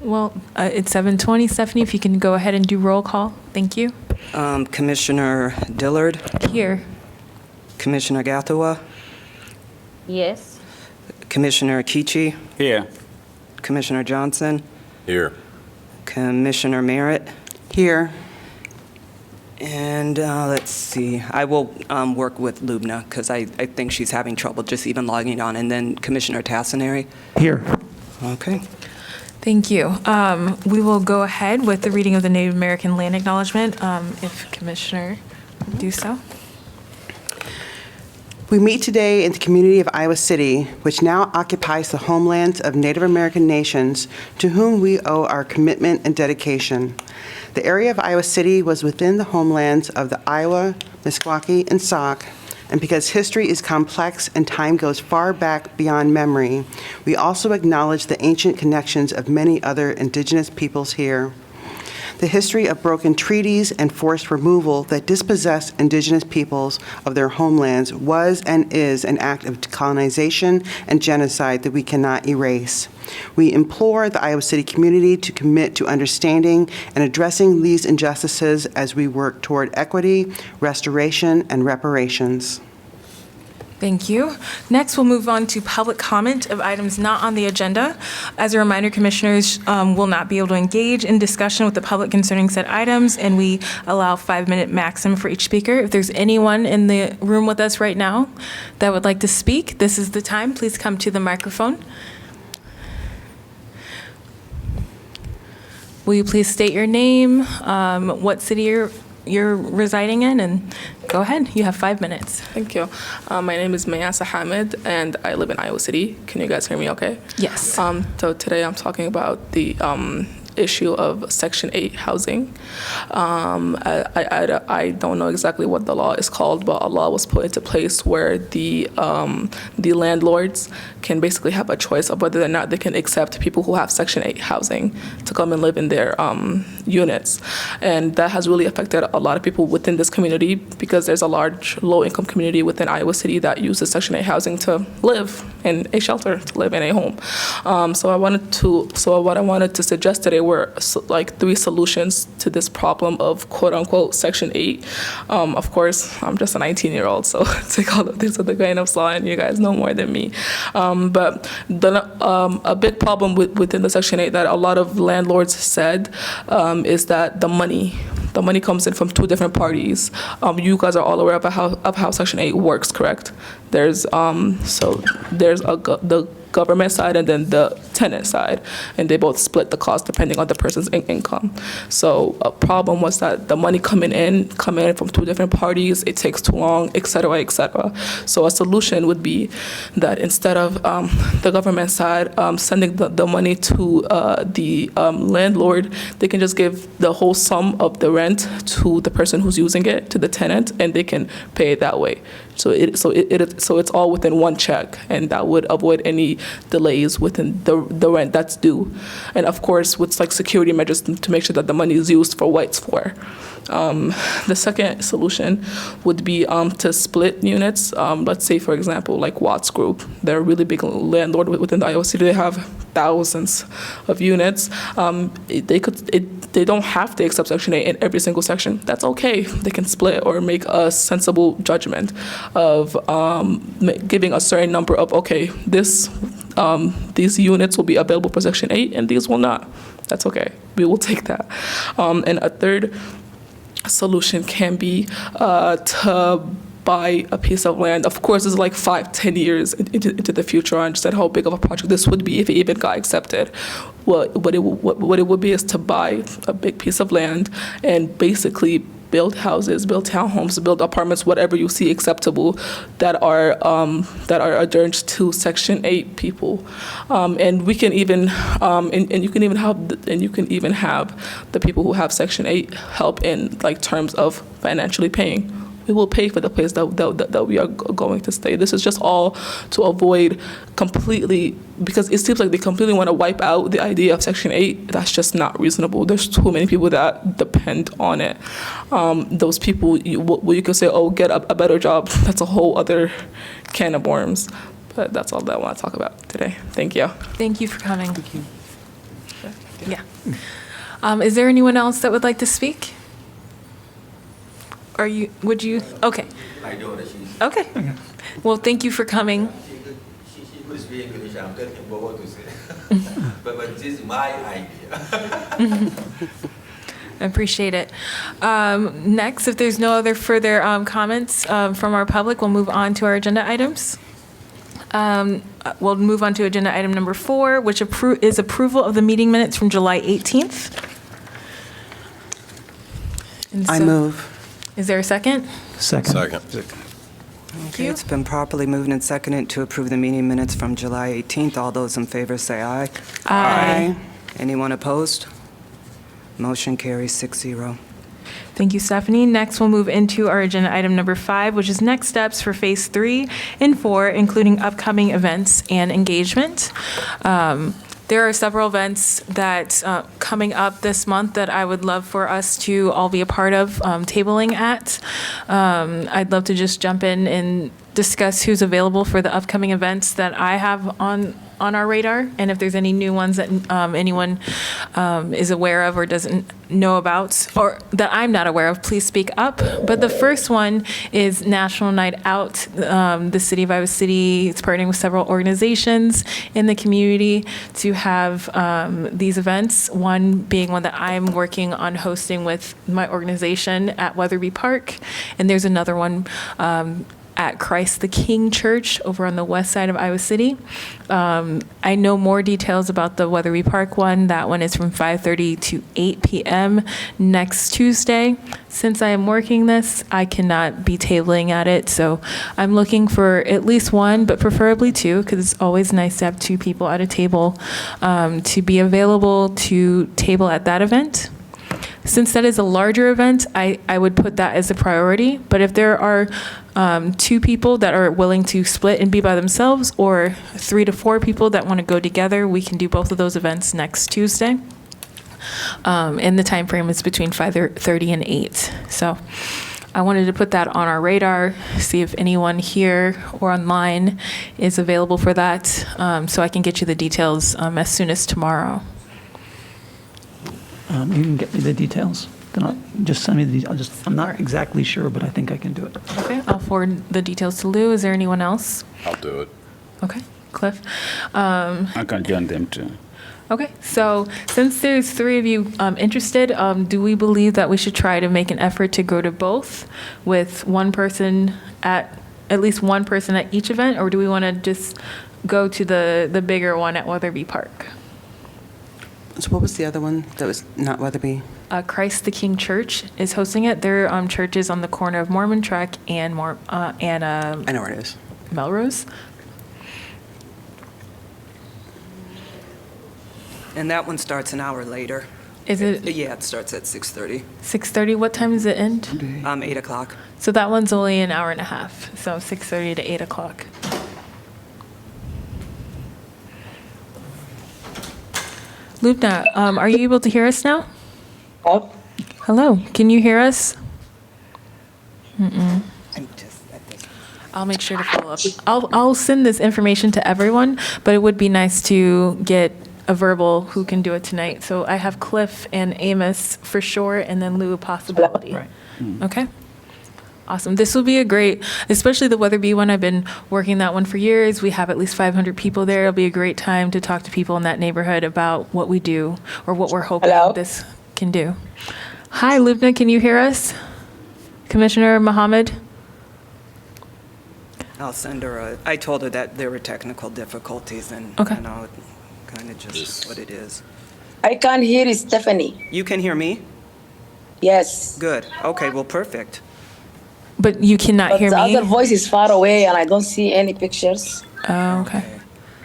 Well, it's 7:20. Stephanie, if you can go ahead and do roll call. Thank you. Commissioner Dillard, Here. Commissioner Gathawa, Yes. Commissioner Kichi, Here. Commissioner Johnson, Here. Commissioner Merritt, Here. and let's see, I will work with Lubna because I think she's having trouble just even logging on, and then Commissioner Tassinari. Here. Okay. Thank you. We will go ahead with the reading of the Native American Land Acknowledgement, if Commissioner would do so. We meet today in the community of Iowa City, which now occupies the homelands of Native American nations to whom we owe our commitment and dedication. The area of Iowa City was within the homelands of the Iowa, Meskwaki, and Sauk, and because history is complex and time goes far back beyond memory, we also acknowledge the ancient connections of many other indigenous peoples here. The history of broken treaties and forced removal that dispossessed indigenous peoples of their homelands was and is an act of colonization and genocide that we cannot erase. We implore the Iowa City community to commit to understanding and addressing these injustices as we work toward equity, restoration, and reparations. Thank you. Next, we'll move on to public comment of items not on the agenda. As a reminder, commissioners will not be able to engage in discussion with the public concerning said items, and we allow 5-minute maximum for each speaker. If there's anyone in the room with us right now that would like to speak, this is the time. Please come to the microphone. Will you please state your name, what city you're residing in, and go ahead. You have 5 minutes. Thank you. My name is Mayasa Hamid, and I live in Iowa City. Can you guys hear me okay? Yes. So today I'm talking about the issue of Section 8 housing. I don't know exactly what the law is called, but a law was put into place where the landlords can basically have a choice of whether or not they can accept people who have Section 8 housing to come and live in their units. And that has really affected a lot of people within this community because there's a large low-income community within Iowa City that uses Section 8 housing to live in a shelter, to live in a home. So what I wanted to suggest today were like 3 solutions to this problem of quote-unquote Section 8. Of course, I'm just a 19-year-old, so take all of this with a grain of salt, and you guys know more than me. But a big problem within the Section 8 that a lot of landlords said is that the money comes in from 2 different parties. You guys are all aware of how Section 8 works, correct? There's the government side and then the tenant side, and they both split the cost depending on the person's income. So a problem was that the money coming in from 2 different parties, it takes too long, et cetera, et cetera. So a solution would be that instead of the government side sending the money to the landlord, they can just give the whole sum of the rent to the person who's using it, to the tenant, and they can pay it that way. So it's all within one check, and that would avoid any delays within the rent that's due. And of course, with like security measures to make sure that the money is used for what it's for. The second solution would be to split units. Let's say, for example, like Watts Group. They're a really big landlord within the Iowa City. They have thousands of units. They don't have to accept Section 8 in every single section. That's okay. They can split or make a sensible judgment of giving a certain number of, okay, these units will be available for Section 8 and these will not. That's okay. We will take that. And a third solution can be to buy a piece of land. Of course, it's like 5-10 years into the future. I understand how big of a project this would be if it even got accepted. What it would be is to buy a big piece of land and basically build houses, build townhomes, build apartments, whatever you see acceptable that are adjourned to Section 8 people, and we can even and you can even have the people who have Section 8 help in like terms of financially paying. We will pay for the place that we are going to stay. This is just all to avoid completely, because it seems like they completely want to wipe out the idea of Section 8. That's just not reasonable. There's too many people that depend on it. Those people, you can say, oh, get a better job. That's a whole other can of worms. But that's all that I want to talk about today. Thank you. Thank you for coming. Thank you. Yeah. Is there anyone else that would like to speak? Would you, okay. I don't. She's, Okay. Well, thank you for coming. she could speak English. I'm telling what to say. but this is my idea. I appreciate it. Next, if there's no other further comments from our public, we'll move on to our agenda items. We'll move on to agenda item number 4, which is approval of the meeting minutes from July 18th. And I so- move. Is there a second? Second. Okay, it's been properly moved and seconded to approve the meeting minutes from July 18th. All those in favor say aye. Aye. Anyone opposed? Motion carries 6-0. Thank you, Stephanie. Next, we'll move into our agenda item number 5, which is next steps for Phase 3 and 4, including upcoming events and engagement. There are several events that coming up this month that I would love for us to all be a part of tabling at. I'd love to just jump in and discuss who's available for the upcoming events that I have on our radar, and if there's any new ones that anyone is aware of or doesn't know about, or that I'm not aware of, please speak up. But the first one is National Night Out. The City of Iowa City is partnering with several organizations in the community to have these events, one being one that I'm working on hosting with my organization at Weatherby Park, and there's another one at Christ the King Church over on the west side of Iowa City. I know more details about the Weatherby Park one. That one is from 5:30 to 8 p.m. next Tuesday. Since I am working this, I cannot be tabling at it, so I'm looking for at least one, but preferably two, because it's always nice to have two people at a table to be available to table at that event. Since that is a larger event, I would put that as a priority. But if there are two people that are willing to split and be by themselves, or 3 to 4 people that want to go together, we can do both of those events next Tuesday. And the time frame is between 5:30 and 8. So I wanted to put that on our radar, see if anyone here or online is available for that, so I can get you the details as soon as tomorrow. You can get me the details. Then just send me the details. I'm not exactly sure, but I think I can do it. Okay, I'll forward the details to Lou. Is there anyone else? I'll do it. Okay, Cliff. I can join them too. Okay, so since there's 3 of you interested, do we believe that we should try to make an effort to go to both with one person at least one person at each event, or do we want to just go to the bigger one at Weatherby Park? So what was the other one that was not Weatherby? Christ the King Church is hosting it. Their church is on the corner of Mormon Track and I know where it is. Melrose. And that one starts an hour later. Is it Yeah, it starts at 6:30, 6:30? What time does it end? 8 o'clock. So that one's only an hour and a half, so 6:30 to 8 o'clock. Lubna, are you able to hear us now? Hello, can you hear us? I'll make sure to follow up. I'll send this information to everyone, but it would be nice to get a verbal who can do it tonight. So I have Cliff and Amos for sure, and then Lou a possibility. Right. Okay. Awesome. This will be a great, especially the Weatherby one. I've been working that one for years. We have at least 500 people there. It'll be a great time to talk to people in that neighborhood about what we do or what we're hoping this can do. Hi, Lubna, can you hear us? Commissioner Mohammed? I'll send her I told her that there were technical difficulties, and, Okay. kind of just what it is. I can't hear Stephanie. You can hear me? Yes. Good. Okay, well, perfect. But you cannot But hear the me? other voice is far away and I don't see any pictures. Oh, okay.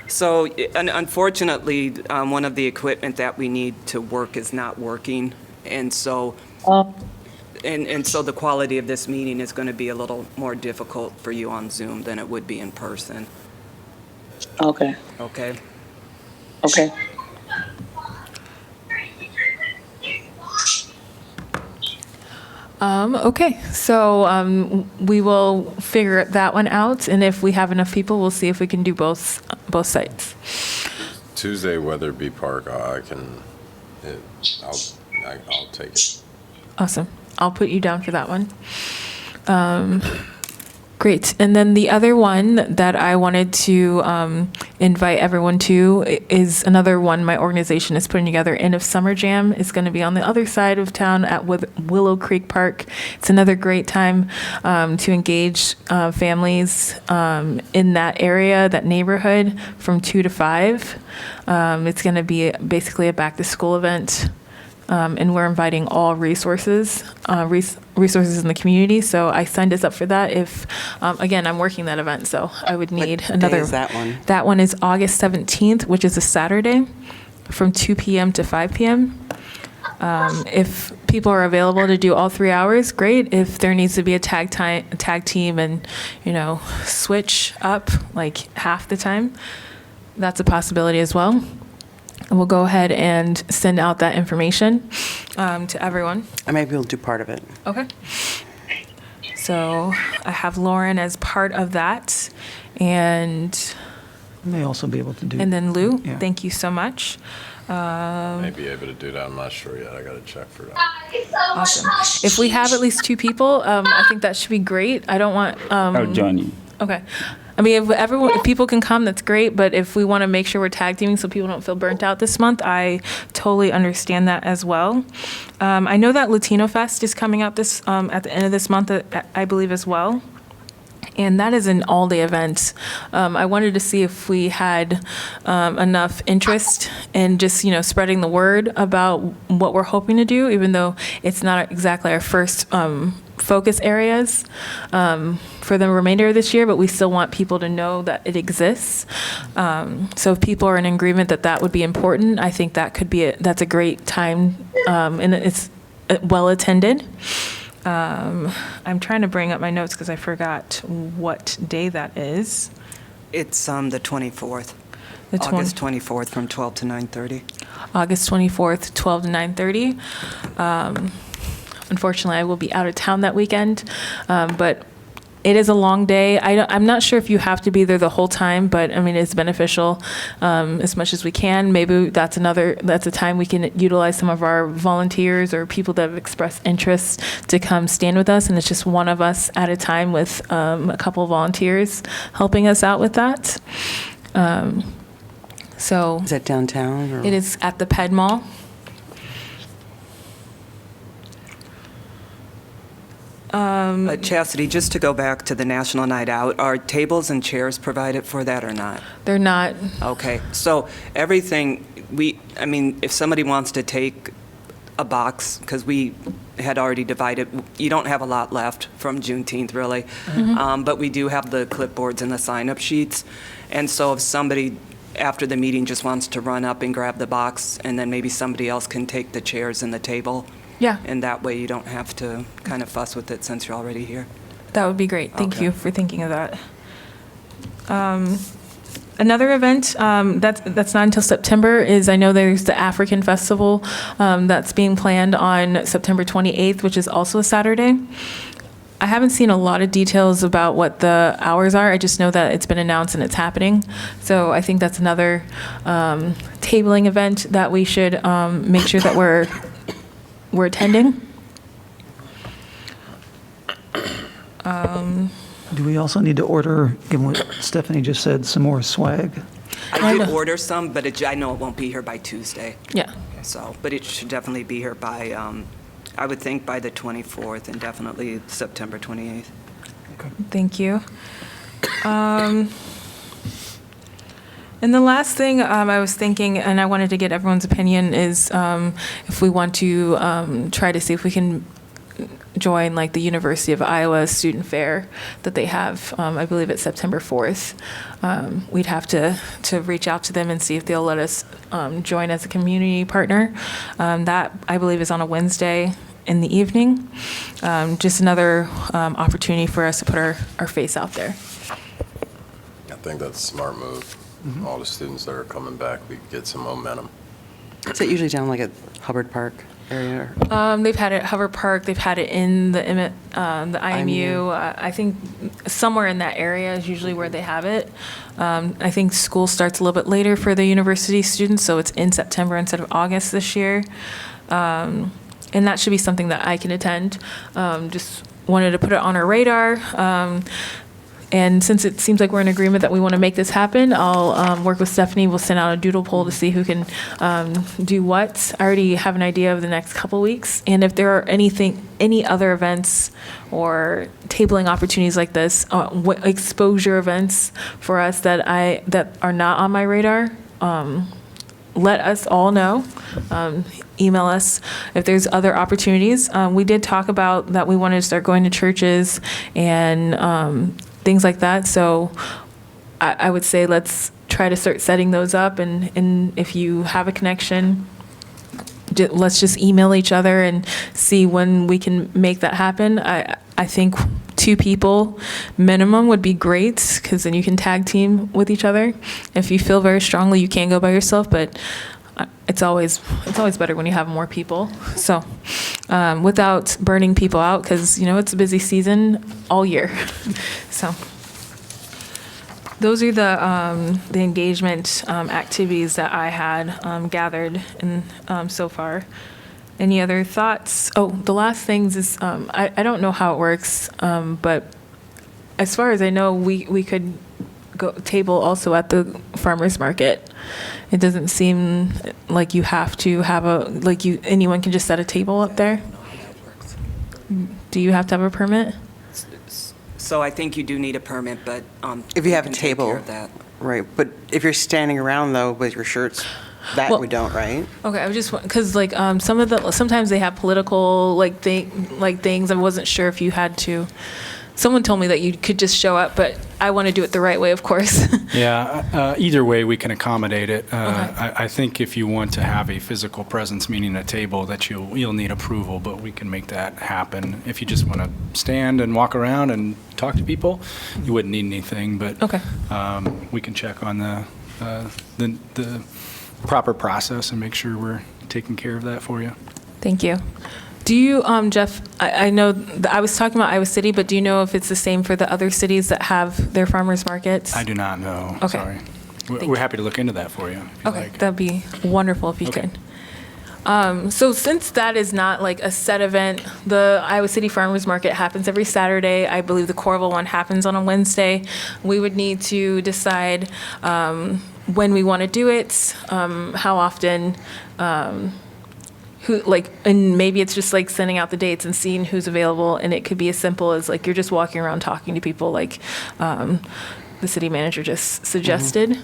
So unfortunately, one of the equipment that we need to work is not working, and so and so the quality of this meeting is going to be a little more difficult for you on Zoom than it would be in person. Okay. Okay. Okay. Okay, so we will figure that one out, and if we have enough people, we'll see if we can do both sites. Tuesday, Weatherby Park, I can I'll take it. Awesome. I'll put you down for that one. Great. And then the other one that I wanted to invite everyone to is another one my organization is putting together. End of Summer Jam is going to be on the other side of town at Willow Creek Park. It's another great time to engage families in that area, that neighborhood, from 2 to 5. It's going to be basically a back to school event. And we're inviting all resources in the community. So I signed us up for that. If, again, I'm working that event, so I would need What another. day is that one? That one is August 17th, which is a Saturday, from 2 p.m. to 5 p.m. If people are available to do all 3 hours, great. If there needs to be a tag team and, switch up like half the time, that's a possibility as well. And we'll go ahead and send out that information to everyone. I may be able to do part of it. Okay. So I have Lauren as part of that, and I may also be able to do. then Lou. Yeah. Thank you so much. May be able to do that. I'm not sure yet. I got to check for that. Awesome. If we have at least 2 people, I think that should be great. I don't want. I'll join you. Okay. I mean, if people can come, that's great. But if we want to make sure we're tag teaming so people don't feel burnt out this month, I totally understand that as well. I know that Latino Fest is coming up this at the end of this month, I believe, as well. And that is an all-day event. I wanted to see if we had enough interest in just, spreading the word about what we're hoping to do, even though it's not exactly our first focus areas for the remainder of this year, but we still want people to know that it exists. So if people are in agreement that that would be important, I think that could be that's a great time, and it's well attended. I'm trying to bring up my notes because I forgot what day that is. It's the 24th, The August 24th from 12 to 9:30. August 24th, 12 to 9:30. Unfortunately, I will be out of town that weekend, but it is a long day. I'm not sure if you have to be there the whole time, but I mean, it's beneficial as much as we can. Maybe that's a time we can utilize some of our volunteers or people that have expressed interest to come stand with us. And it's just one of us at a time with a couple of volunteers helping us out with that. So Is that downtown? Or? it is at the Ped Mall. Chastity, just to go back to the National Night Out, are tables and chairs provided for that or not? They're not. Okay, so everything, if somebody wants to take a box, because we had already divided, you don't have a lot left from Juneteenth, really, but we do have the clipboards and the sign-up sheets, and so if somebody after the meeting just wants to run up and grab the box, and then maybe somebody else can take the chairs and the table, Yeah, and that way you don't have to kind of fuss with it since you're already here. that would be great. Thank Okay. you for thinking of that. Another event that's not until September is, I know there's the African Festival that's being planned on September 28th, which is also a Saturday. I haven't seen a lot of details about what the hours are. I just know that it's been announced and it's happening. So I think that's another tabling event that we should make sure that we're attending. Do we also need to order, given what Stephanie just said, some more swag? I did order some, but I know it won't be here by Tuesday. Yeah. So, but it should definitely be here by, I would think by the 24th and definitely September 28th. Thank you. And the last thing I was thinking, and I wanted to get everyone's opinion, is if we want to try to see if we can join like the University of Iowa Student Fair that they have, I believe it's September 4th. We'd have to reach out to them and see if they'll let us join as a community partner. That, I believe, is on a Wednesday in the evening. Just another opportunity for us to put our face out there. I think that's a smart move. All the students that are coming back, we get some momentum. Is it usually down like at Hubbard Park? area? They've had it at Hover Park, they've had it in the IMU. I think somewhere in that area is usually where they have it. I think school starts a little bit later for the university students, so it's in September instead of August this year. And that should be something that I can attend. Just wanted to put it on our radar. And since it seems like we're in agreement that we want to make this happen, I'll work with Stephanie. We'll send out a doodle poll to see who can do what. I already have an idea of the next couple weeks. And if there are any other events or tabling opportunities like this, exposure events for us that are not on my radar, let us all know. Email us if there's other opportunities. We did talk about that we wanted to start going to churches and things like that. So I would say let's try to start setting those up. And if you have a connection, let's just email each other and see when we can make that happen. I think 2 people minimum would be great, because then you can tag team with each other. If you feel very strongly, you can go by yourself, but it's always better when you have more people. So without burning people out, because it's a busy season all year. So those are the engagement activities that I had gathered in so far. Any other thoughts? Oh, the last things is I don't know how it works, but as far as I know, we could go table also at the farmers market. It doesn't seem like you have to have anyone can just set a table up there. Do you have to have a permit? So I think you do need a permit, but If you have a can take care table, of that. right, but if you're standing around though with your shirts, that we don't, right? Okay, I was just because sometimes they have political things. I wasn't sure if you had to. Someone told me that you could just show up, but I want to do it the right way, of course. Yeah, either way, we can accommodate it. Okay. I think if you want to have a physical presence, meaning a table, that you'll need approval, but we can make that happen. If you just want to stand and walk around and talk to people, you wouldn't need anything, but Okay. We can check on the proper process and make sure we're taking care of that for you. Thank you. Do you, Jeff, I know I was talking about Iowa City, but do you know if it's the same for the other cities that have their farmers markets? I do not know. Okay. Sorry. Thank We're you. happy to look into that for you. If you Okay, like. that'd be wonderful if you Okay. could. So since that is not like a set event, the Iowa City Farmers Market happens every Saturday. I believe the Coralville one happens on a Wednesday. We would need to decide when we want to do it, how often, and maybe it's just like sending out the dates and seeing who's available. And it could be as simple as like you're just walking around talking to people, like the city manager just suggested.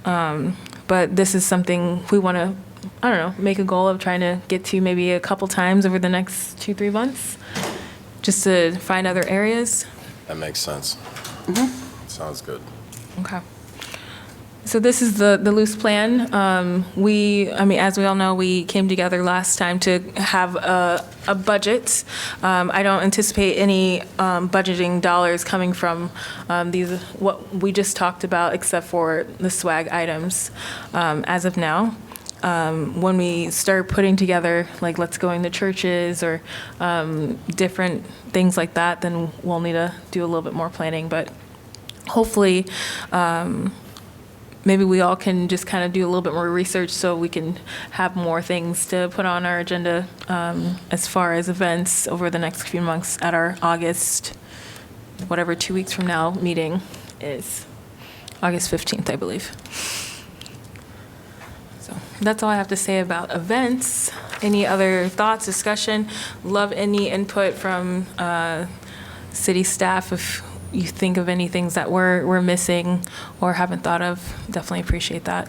But this is something we want to, I don't know, make a goal of trying to get to maybe a couple times over the next 2-3 months, just to find other areas. That makes sense. Sounds good. Okay. So this is the loose plan. As we all know, we came together last time to have a budget. I don't anticipate any budgeting dollars coming from what we just talked about, except for the swag items as of now. When we start putting together, like let's go into churches or different things like that, then we'll need to do a little bit more planning. But hopefully, maybe we all can just kind of do a little bit more research so we can have more things to put on our agenda as far as events over the next few months at our August, whatever 2 weeks from now, meeting is. August 15th, I believe. So that's all I have to say about events. Any other thoughts, discussion? Love any input from city staff if you think of any things that we're missing or haven't thought of. Definitely appreciate that.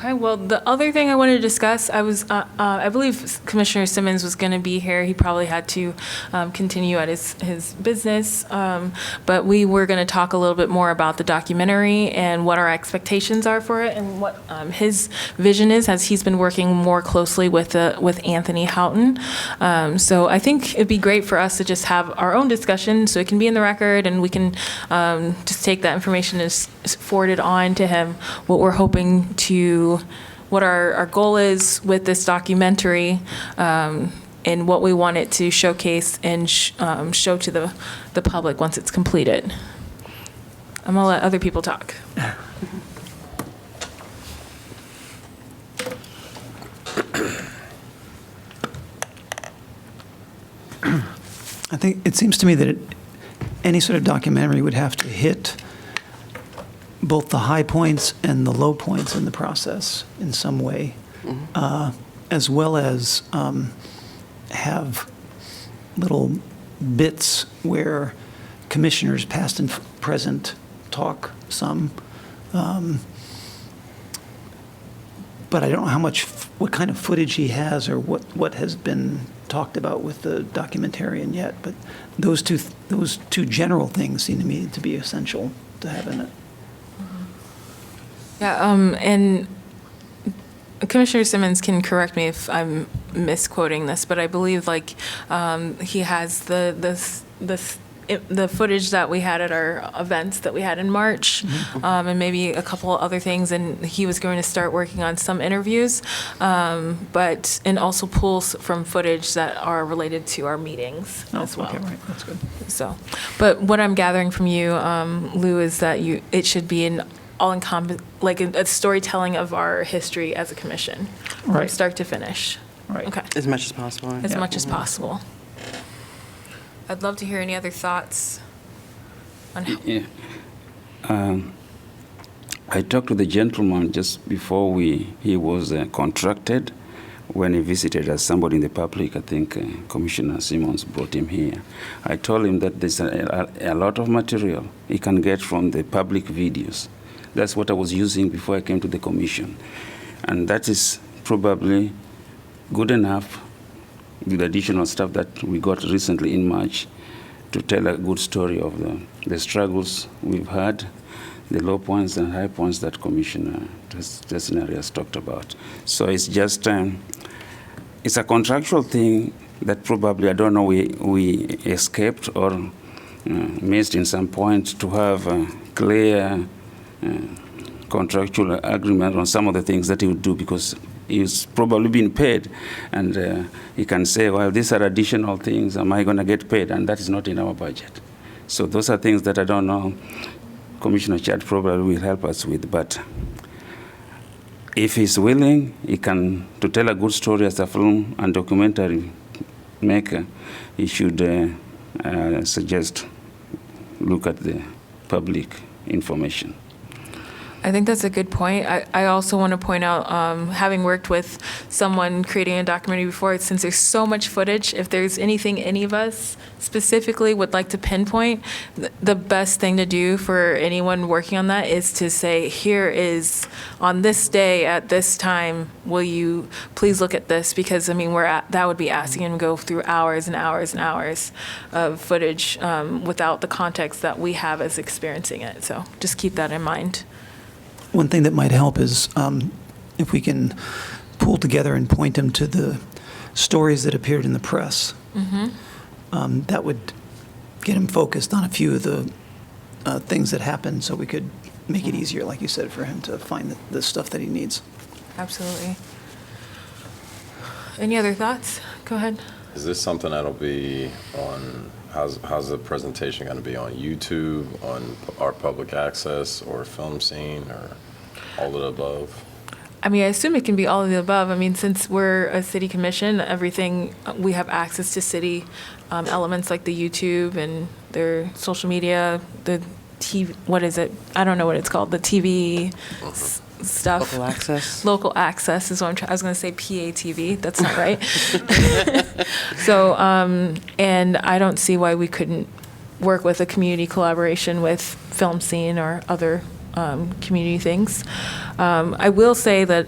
Okay, well, the other thing I wanted to discuss, I believe Commissioner Simmons was going to be here. He probably had to continue at his business. But we were going to talk a little bit more about the documentary and what our expectations are for it and what his vision is, as he's been working more closely with Anthony Houghton. So I think it'd be great for us to just have our own discussion so it can be in the record and we can just take that information and forward it on to him, what we're hoping to, what our goal is with this documentary, and what we want it to showcase and show to the public once it's completed. I'm gonna let other people talk. I think it seems to me that any sort of documentary would have to hit both the high points and the low points in the process in some way, as well as have little bits where commissioners, past and present, talk some. But I don't know what kind of footage he has or what has been talked about with the documentarian yet. But those two general things seem to me to be essential to have in it. Yeah, and Commissioner Simmons can correct me if I'm misquoting this, but I believe he has the footage that we had at our events that we had in March, and maybe a couple other things, and he was going to start working on some interviews, and also pulls from footage that are related to our meetings as well. Okay, right, that's good. So, but what I'm gathering from you, Lou, is that it should be an all-encompassing, like a storytelling of our history as a commission, from Right. start to finish. Right. Okay, As much as possible. as much as possible. I'd love to hear any other thoughts on how. Yeah. I talked to the gentleman just before he was contracted when he visited as somebody in the public. I think Commissioner Simmons brought him here. I told him that there's a lot of material he can get from the public videos. That's what I was using before I came to the commission. And that is probably good enough with additional stuff that we got recently in March to tell a good story of the struggles we've had, the low points and high points that Commissioner Tesnari has talked about. So it's just, it's a contractual thing that probably, I don't know, we escaped or missed in some point to have a clear contractual agreement on some of the things that he would do, because he's probably been paid, and he can say, well, these are additional things, am I going to get paid? And that is not in our budget. So those are things that I don't know Commissioner Chad probably will help us with, but if he's willing, he can, to tell a good story as a film and documentary maker, he should suggest look at the public information. I think that's a good point. I also want to point out, having worked with someone creating a documentary before, since there's so much footage, if there's anything any of us specifically would like to pinpoint, the best thing to do for anyone working on that is to say, here is, on this day at this time, will you please look at this? Because, I mean, that would be asking him to go through hours and hours and hours of footage without the context that we have as experiencing it. So just keep that in mind. One thing that might help is if we can pull together and point them to the stories that appeared in the press. That would get him focused on a few of the things that happened, so we could make it easier, like you said, for him to find the stuff that he needs. Absolutely. Any other thoughts? Go ahead. Is this something that'll be on, how's the presentation going to be on YouTube, on our public access, or film scene, or all of the above? I mean, I assume it can be all of the above. I mean, since we're a city commission, everything, we have access to city elements like the YouTube and their social media, the TV, what is it? I don't know what it's called, the TV stuff. Local access? Local access is what I'm trying, I was going to say PATV, that's not right. So, and I don't see why we couldn't work with a community collaboration with Film Scene or other community thinks. I will say that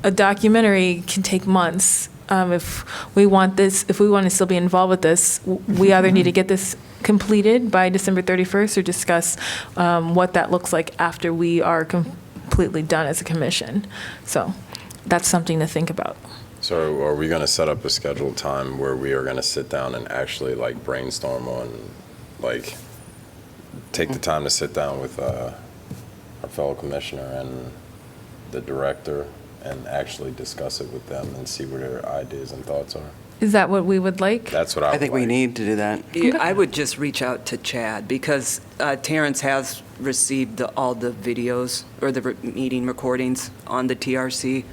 a documentary can take months. If we want to still be involved with this, we either need to get this completed by December 31st or discuss what that looks like after we are completely done as a commission. So that's something to think about. So are we going to set up a scheduled time where we are going to sit down and actually like brainstorm on, like, take the time to sit down with our fellow commissioner and the director and actually discuss it with them and see what their ideas and thoughts are? Is that what we would like? That's what I would I think we like. need to do that. Yeah, I would just reach out to Chad, because Terrence has received all the videos or the meeting recordings on the TRC.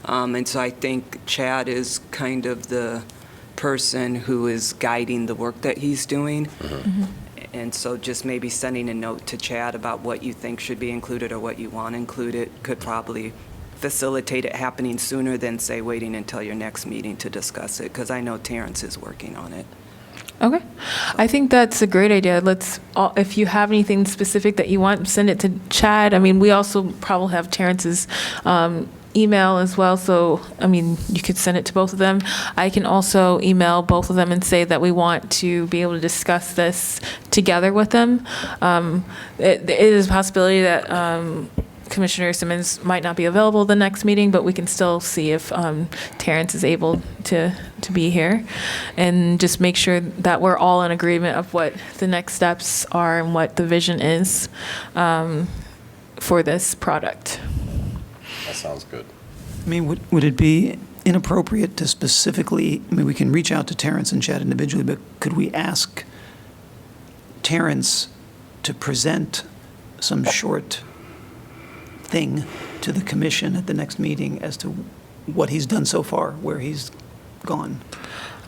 And so I think Chad is kind of the person who is guiding the work that he's doing. And so just maybe sending a note to Chad about what you think should be included or what you want included could probably facilitate it happening sooner than, say, waiting until your next meeting to discuss it, because I know Terrence is working on it. Okay. I think that's a great idea. If you have anything specific that you want, send it to Chad. I mean, we also probably have Terrence's email as well. So, I mean, you could send it to both of them. I can also email both of them and say that we want to be able to discuss this together with them. It is a possibility that Commissioner Simmons might not be available the next meeting, but we can still see if Terrence is able to be here, and just make sure that we're all in agreement of what the next steps are and what the vision is for this product. That sounds good. I mean, would it be inappropriate to specifically, I mean, we can reach out to Terrence and Chad individually, but could we ask Terrence to present some short thing to the commission at the next meeting as to what he's done so far, where he's gone?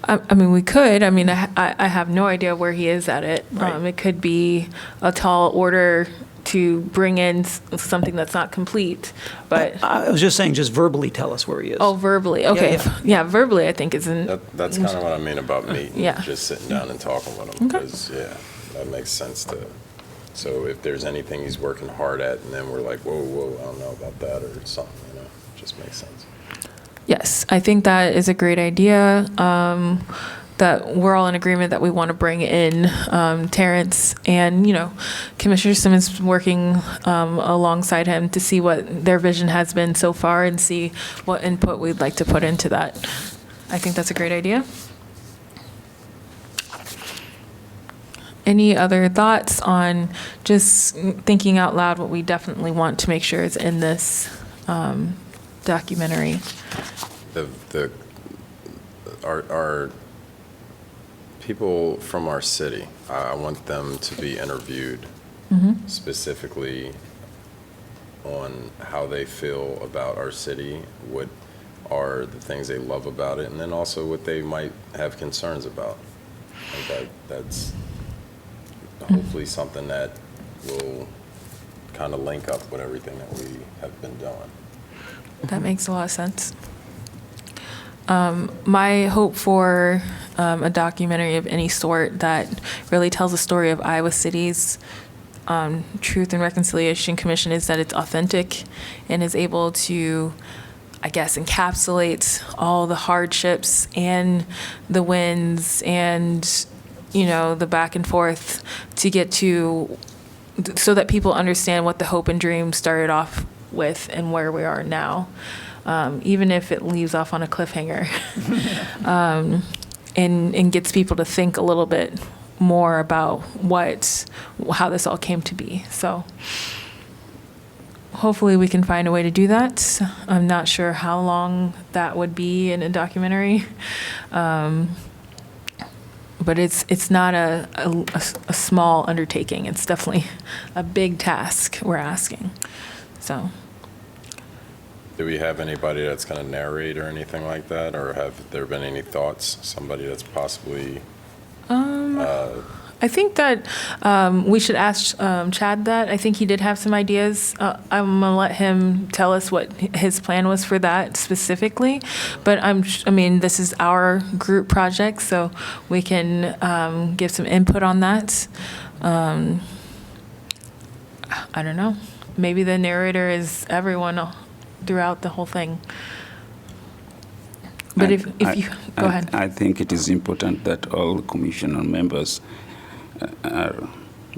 I mean, we could. I mean, I have no idea where he is at it. Right. It could be a tall order to bring in something that's not complete, but. I was just saying, just verbally tell us where he is. Oh, verbally, okay. Yeah. Yeah, verbally, I think is in. That's kind of what I mean about meeting. Yeah. Just sitting down and talking with him. Okay. Because, yeah, that makes sense to. So if there's anything he's working hard at, and then we're like, whoa, I don't know about that, or something, it just makes sense. Yes, I think that is a great idea. That we're all in agreement that we want to bring in Terrence and, Commissioner Simmons working alongside him to see what their vision has been so far and see what input we'd like to put into that. I think that's a great idea. Any other thoughts on just thinking out loud what we definitely want to make sure is in this documentary? Our people from our city, I want them to be interviewed specifically on how they feel about our city, what are the things they love about it, and then also what they might have concerns about. I think that's hopefully something that will kind of link up with everything that we have been doing. That makes a lot of sense. My hope for a documentary of any sort that really tells the story of Iowa City's Truth and Reconciliation Commission is that it's authentic and is able to, I guess, encapsulate all the hardships and the wins and, the back and forth to get to, so that people understand what the hope and dream started off with and where we are now. Even if it leaves off on a cliffhanger, and gets people to think a little bit more about how this all came to be. So hopefully we can find a way to do that. I'm not sure how long that would be in a documentary, but it's not a small undertaking. It's definitely a big task we're asking. So. Do we have anybody that's going to narrate or anything like that? Or have there been any thoughts? Somebody that's possibly... I think that we should ask Chad that. I think he did have some ideas. I'm going to let him tell us what his plan was for that specifically. But this is our group project, so we can give some input on that. I don't know. maybe the narrator is everyone throughout the whole thing. But if you, go ahead. I think it is important that all commissioner members are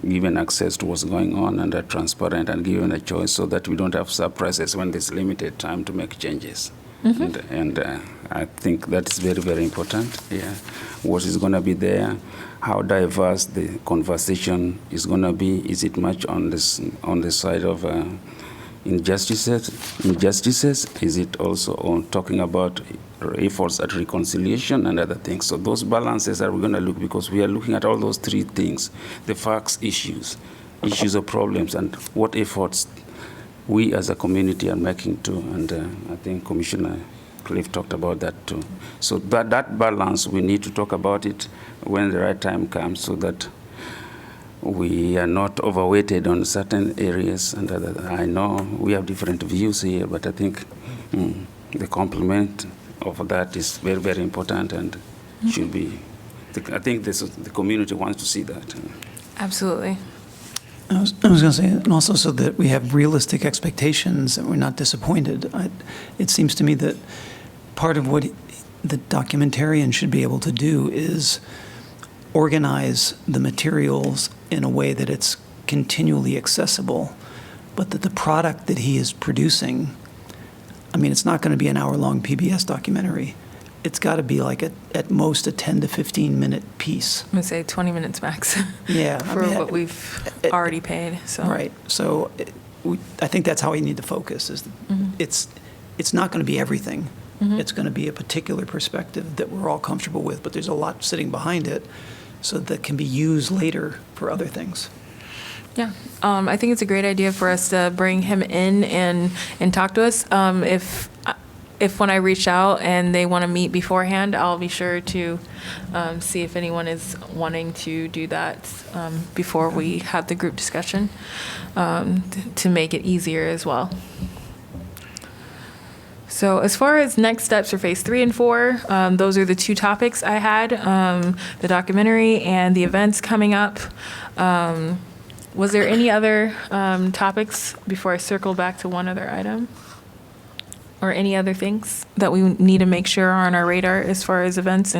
given access to what's going on and are transparent and given a choice so that we don't have surprises when there's limited time to make changes. And I think that's very, very important. Yeah, what is going to be there, how diverse the conversation is going to be. Is it much on the side of injustices? Is it also on talking about efforts at reconciliation and other things? So those balances are we going to look, because we are looking at all those three things: the facts, issues of problems, and what efforts we as a community are making too. And I think Commissioner Cliff talked about that too. So that balance, we need to talk about it when the right time comes, so that we are not overweighted on certain areas. And I know we have different views here, but I think the complement of that is very, very important and should be. I think the community wants to see that. Absolutely. I was going to say, and also so that we have realistic expectations and we're not disappointed. It seems to me that part of what the documentarian should be able to do is organize the materials in a way that it's continually accessible, but that the product that he is producing, I mean, it's not going to be an hour-long PBS documentary. It's got to be like at most a 10 to 15 minute piece. I'm going to say 20 minutes max. Yeah. For what we've already paid. So. Right. So I think that's how we need to focus. Is it's not going to be everything. It's going to be a particular perspective that we're all comfortable with, but there's a lot sitting behind it, so that can be used later for other things. Yeah, I think it's a great idea for us to bring him in and talk to us. If when I reach out and they want to meet beforehand, I'll be sure to see if anyone is wanting to do that before we have the group discussion to make it easier as well. So as far as next steps for phase 3 and 4, those are the two topics I had, the documentary and the events coming up. Was there any other topics before I circle back to one other item? Or any other things that we need to make sure are on our radar as far as events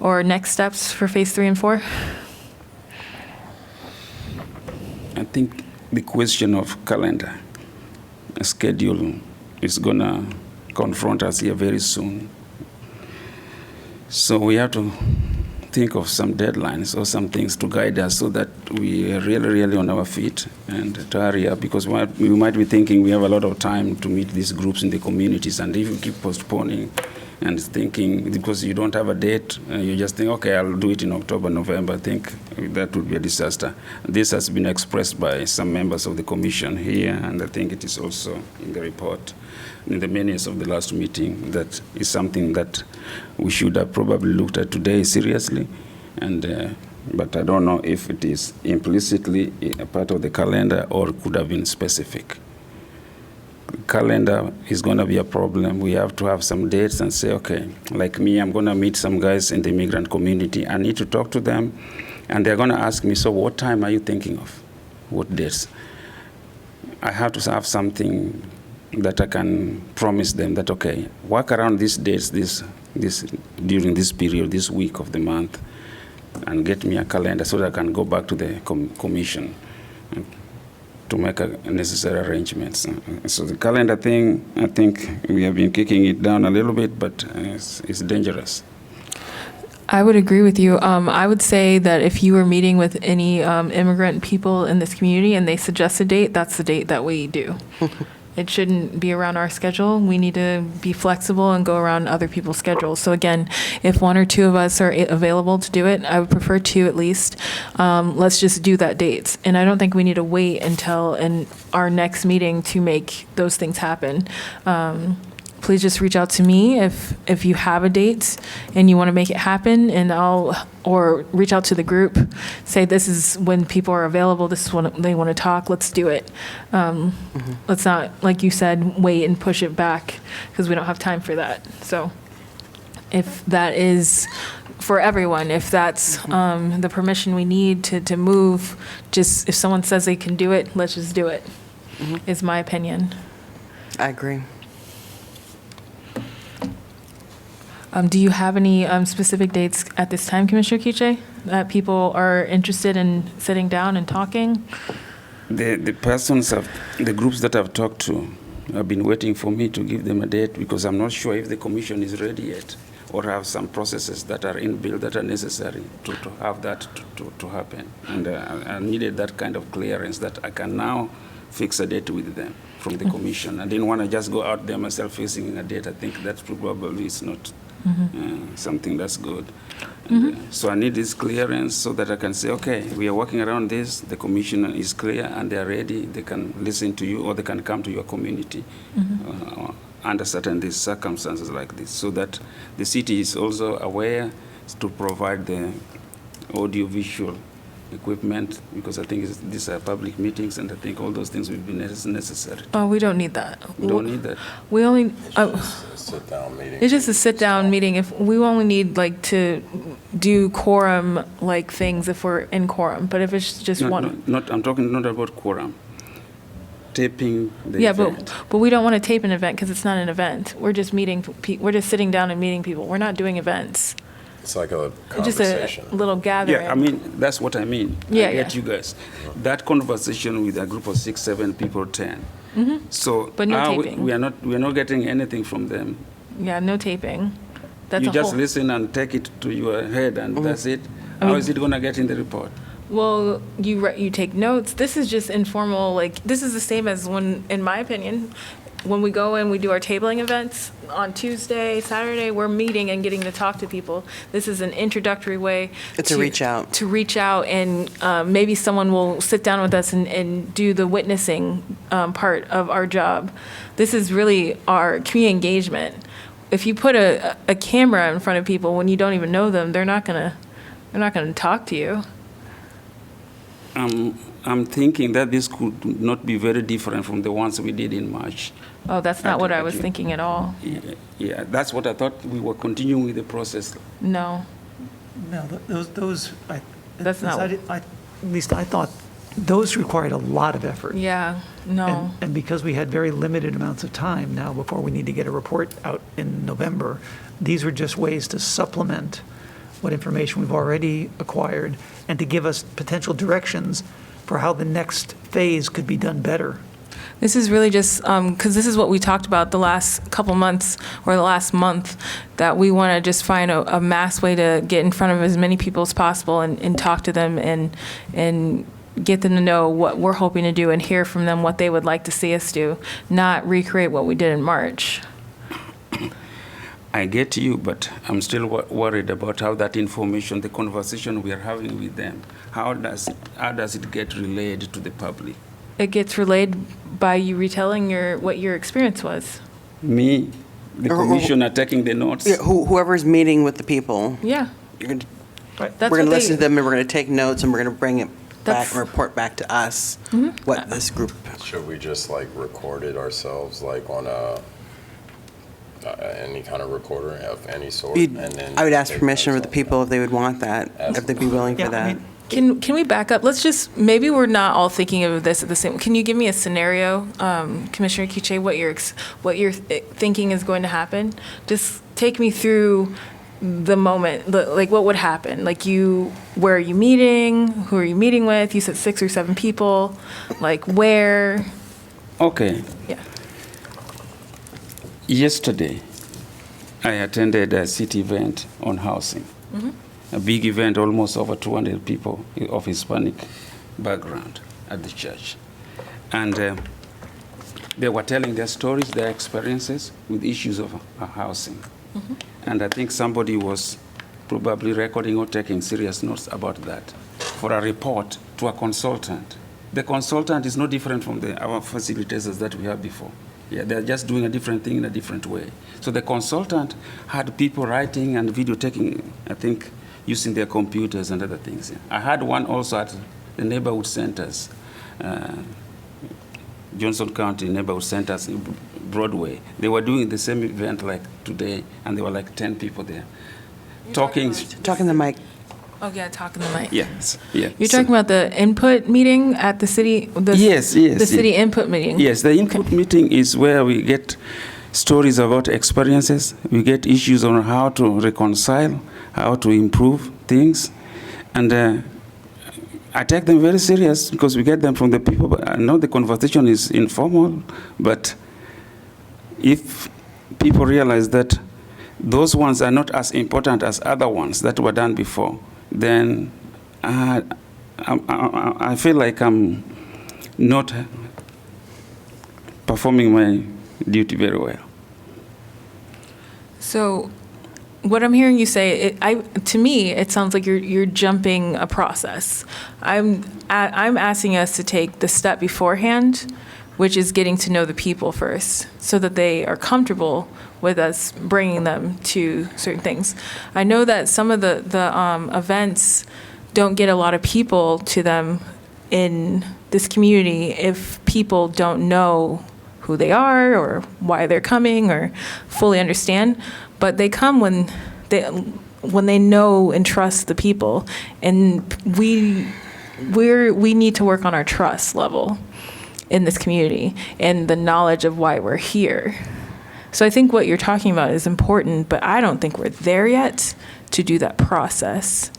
or next steps for phase 3 and 4? I think the question of calendar, schedule, is going to confront us here very soon. So we have to think of some deadlines or some things to guide us so that we are really, really on our feet and to hurry up, because we might be thinking we have a lot of time to meet these groups in the communities, and if you keep postponing and thinking because you don't have a date, you just think, okay, I'll do it in October, November, I think that would be a disaster. This has been expressed by some members of the commission here, and I think it is also in the report, in the minutes of the last meeting. That is something that we should have probably looked at today seriously, and but I don't know if it is implicitly a part of the calendar or could have been specific. Calendar is going to be a problem. We have to have some dates and say, okay, like me, I'm going to meet some guys in the immigrant community. I need to talk to them, and they're going to ask me, so what time are you thinking of? What dates? I have to have something that I can promise them that, okay, work around these dates, this during this period, this week of the month, and get me a calendar so that I can go back to the commission to make necessary arrangements. So the calendar thing, I think we have been kicking it down a little bit, but it's dangerous. I would agree with you. I would say that if you were meeting with any immigrant people in this community and they suggest a date, that's the date that we do. It shouldn't be around our schedule. We need to be flexible and go around other people's schedules. So again, if one or two of us are available to do it, I would prefer two at least. Let's just do that date. And I don't think we need to wait until our next meeting to make those things happen. Please just reach out to me if you have a date and you want to make it happen, and or reach out to the group, say this is when people are available, this is when they want to talk, let's do it. Let's not, like you said, wait and push it back, because we don't have time for that. So if that is for everyone, if that's the permission we need to move, just if someone says they can do it, let's just do it. is my opinion. I agree. Do you have any specific dates at this time, Commissioner Kiche, that people are interested in sitting down and talking? The persons, the groups that I've talked to have been waiting for me to give them a date because I'm not sure if the commission is ready yet or have some processes that are inbuilt that are necessary to have that to happen. And I needed that kind of clearance that I can now fix a date with them from the commission. I didn't want to just go out there myself fixing a date. I think that probably is not something that's good. And, so I need this clearance so that I can say, okay, we are working around this, the commission is clear and they are ready, they can listen to you or they can come to your community under certain these circumstances like this, so that the city is also aware to provide the audio-visual equipment, because I think these are public meetings and I think all those things will be necessary. Oh, we don't need that. We don't need that. We only, Sit-down meeting. it's just a sit-down meeting. If we only need like to do quorum-like things if we're in quorum, but if it's just one. I'm talking not about quorum. Taping the Yeah, event. but we don't want to tape an event because it's not an event. We're just we're just sitting down and meeting people. We're not doing events. It's like a Just a conversation. little gathering. Yeah, I mean, that's what I mean. Yeah, I get yeah. you guys. That conversation with a group of 6, 7 people, 10. So But no now taping. we are not getting anything from them. Yeah, no taping. That's You a just whole. listen and take it to your head, and that's it. How is it going to get in the report? Well, you take notes. This is just informal. Like this is the same as when, in my opinion, when we go and we do our tabling events on Tuesday, Saturday, we're meeting and getting to talk to people. This is an introductory way. It's a reach out. To reach out, and maybe someone will sit down with us and do the witnessing part of our job. This is really our community engagement. If you put a camera in front of people when you don't even know them, they're not gonna talk to you. I'm thinking that this could not be very different from the ones we did in March. Oh, that's not what I was Actually. thinking at all. Yeah, that's what I thought. We were continuing with the process. No. No, those, That's not- at least I thought those required a lot of effort. Yeah, no. And because we had very limited amounts of time now before we need to get a report out in November, these were just ways to supplement what information we've already acquired and to give us potential directions for how the next phase could be done better. This is really just, because this is what we talked about the last couple months, or the last month, that we want to just find a mass way to get in front of as many people as possible and talk to them and get them to know what we're hoping to do and hear from them what they would like to see us do, not recreate what we did in March. I get you, but I'm still worried about how that information, the conversation we are having with them, how does it get relayed to the public? It gets relayed by you retelling what your experience was. Me, the Or- commissioner taking the notes. Yeah, whoever's meeting with the people, Yeah. you're gonna, That's we're what going to they- listen to them and we're going to take notes and we're going to bring it back That's- and report back to us what this group. Should we just like record it ourselves, like on any kind of recorder of any sort? You'd- And then I would ask take permission notes of the on people if they would want that, if they'd be willing for Yeah, I that. mean, Can we back up? Let's just, maybe we're not all thinking of this at the same, can you give me a scenario, Commissioner Kiche, what you're thinking is going to happen? Just take me through the moment, like what would happen? Like where are you meeting? Who are you meeting with? You said 6 or 7 people, like where? Okay. Yeah. Yesterday, I attended a city event on housing. A big event, almost over 200 people of Hispanic background at the church. And they were telling their stories, their experiences with issues of housing. And I think somebody was probably recording or taking serious notes about that for a report to a consultant. The consultant is no different from our facilitators that we had before. Yeah, they're just doing a different thing in a different way. So the consultant had people writing and video taking, I think, using their computers and other things. I had one also at the neighborhood centers, Johnson County neighborhood centers, Broadway. They were doing the same event like today, and there were like 10 people there. Talking Talking to Mike. Oh, yeah, talking to the mic. Yes, yeah. You're talking about the input meeting at the city? Yes. The city input meeting? Yes, the input meeting is where we get stories about experiences. We get issues on how to reconcile, how to improve things. And I take them very serious because we get them from the people. But I know the conversation is informal, but if people realize that those ones are not as important as other ones that were done before, then I feel like I'm not performing my duty very well. So what I'm hearing you say, to me, it sounds like you're jumping a process. I'm asking us to take the step beforehand, which is getting to know the people first, so that they are comfortable with us bringing them to certain things. I know that some of the events don't get a lot of people to them in this community if people don't know who they are or why they're coming or fully understand. But they come when they know and trust the people, and we need to work on our trust level in this community and the knowledge of why we're here. So I think what you're talking about is important, but I don't think we're there yet to do that process.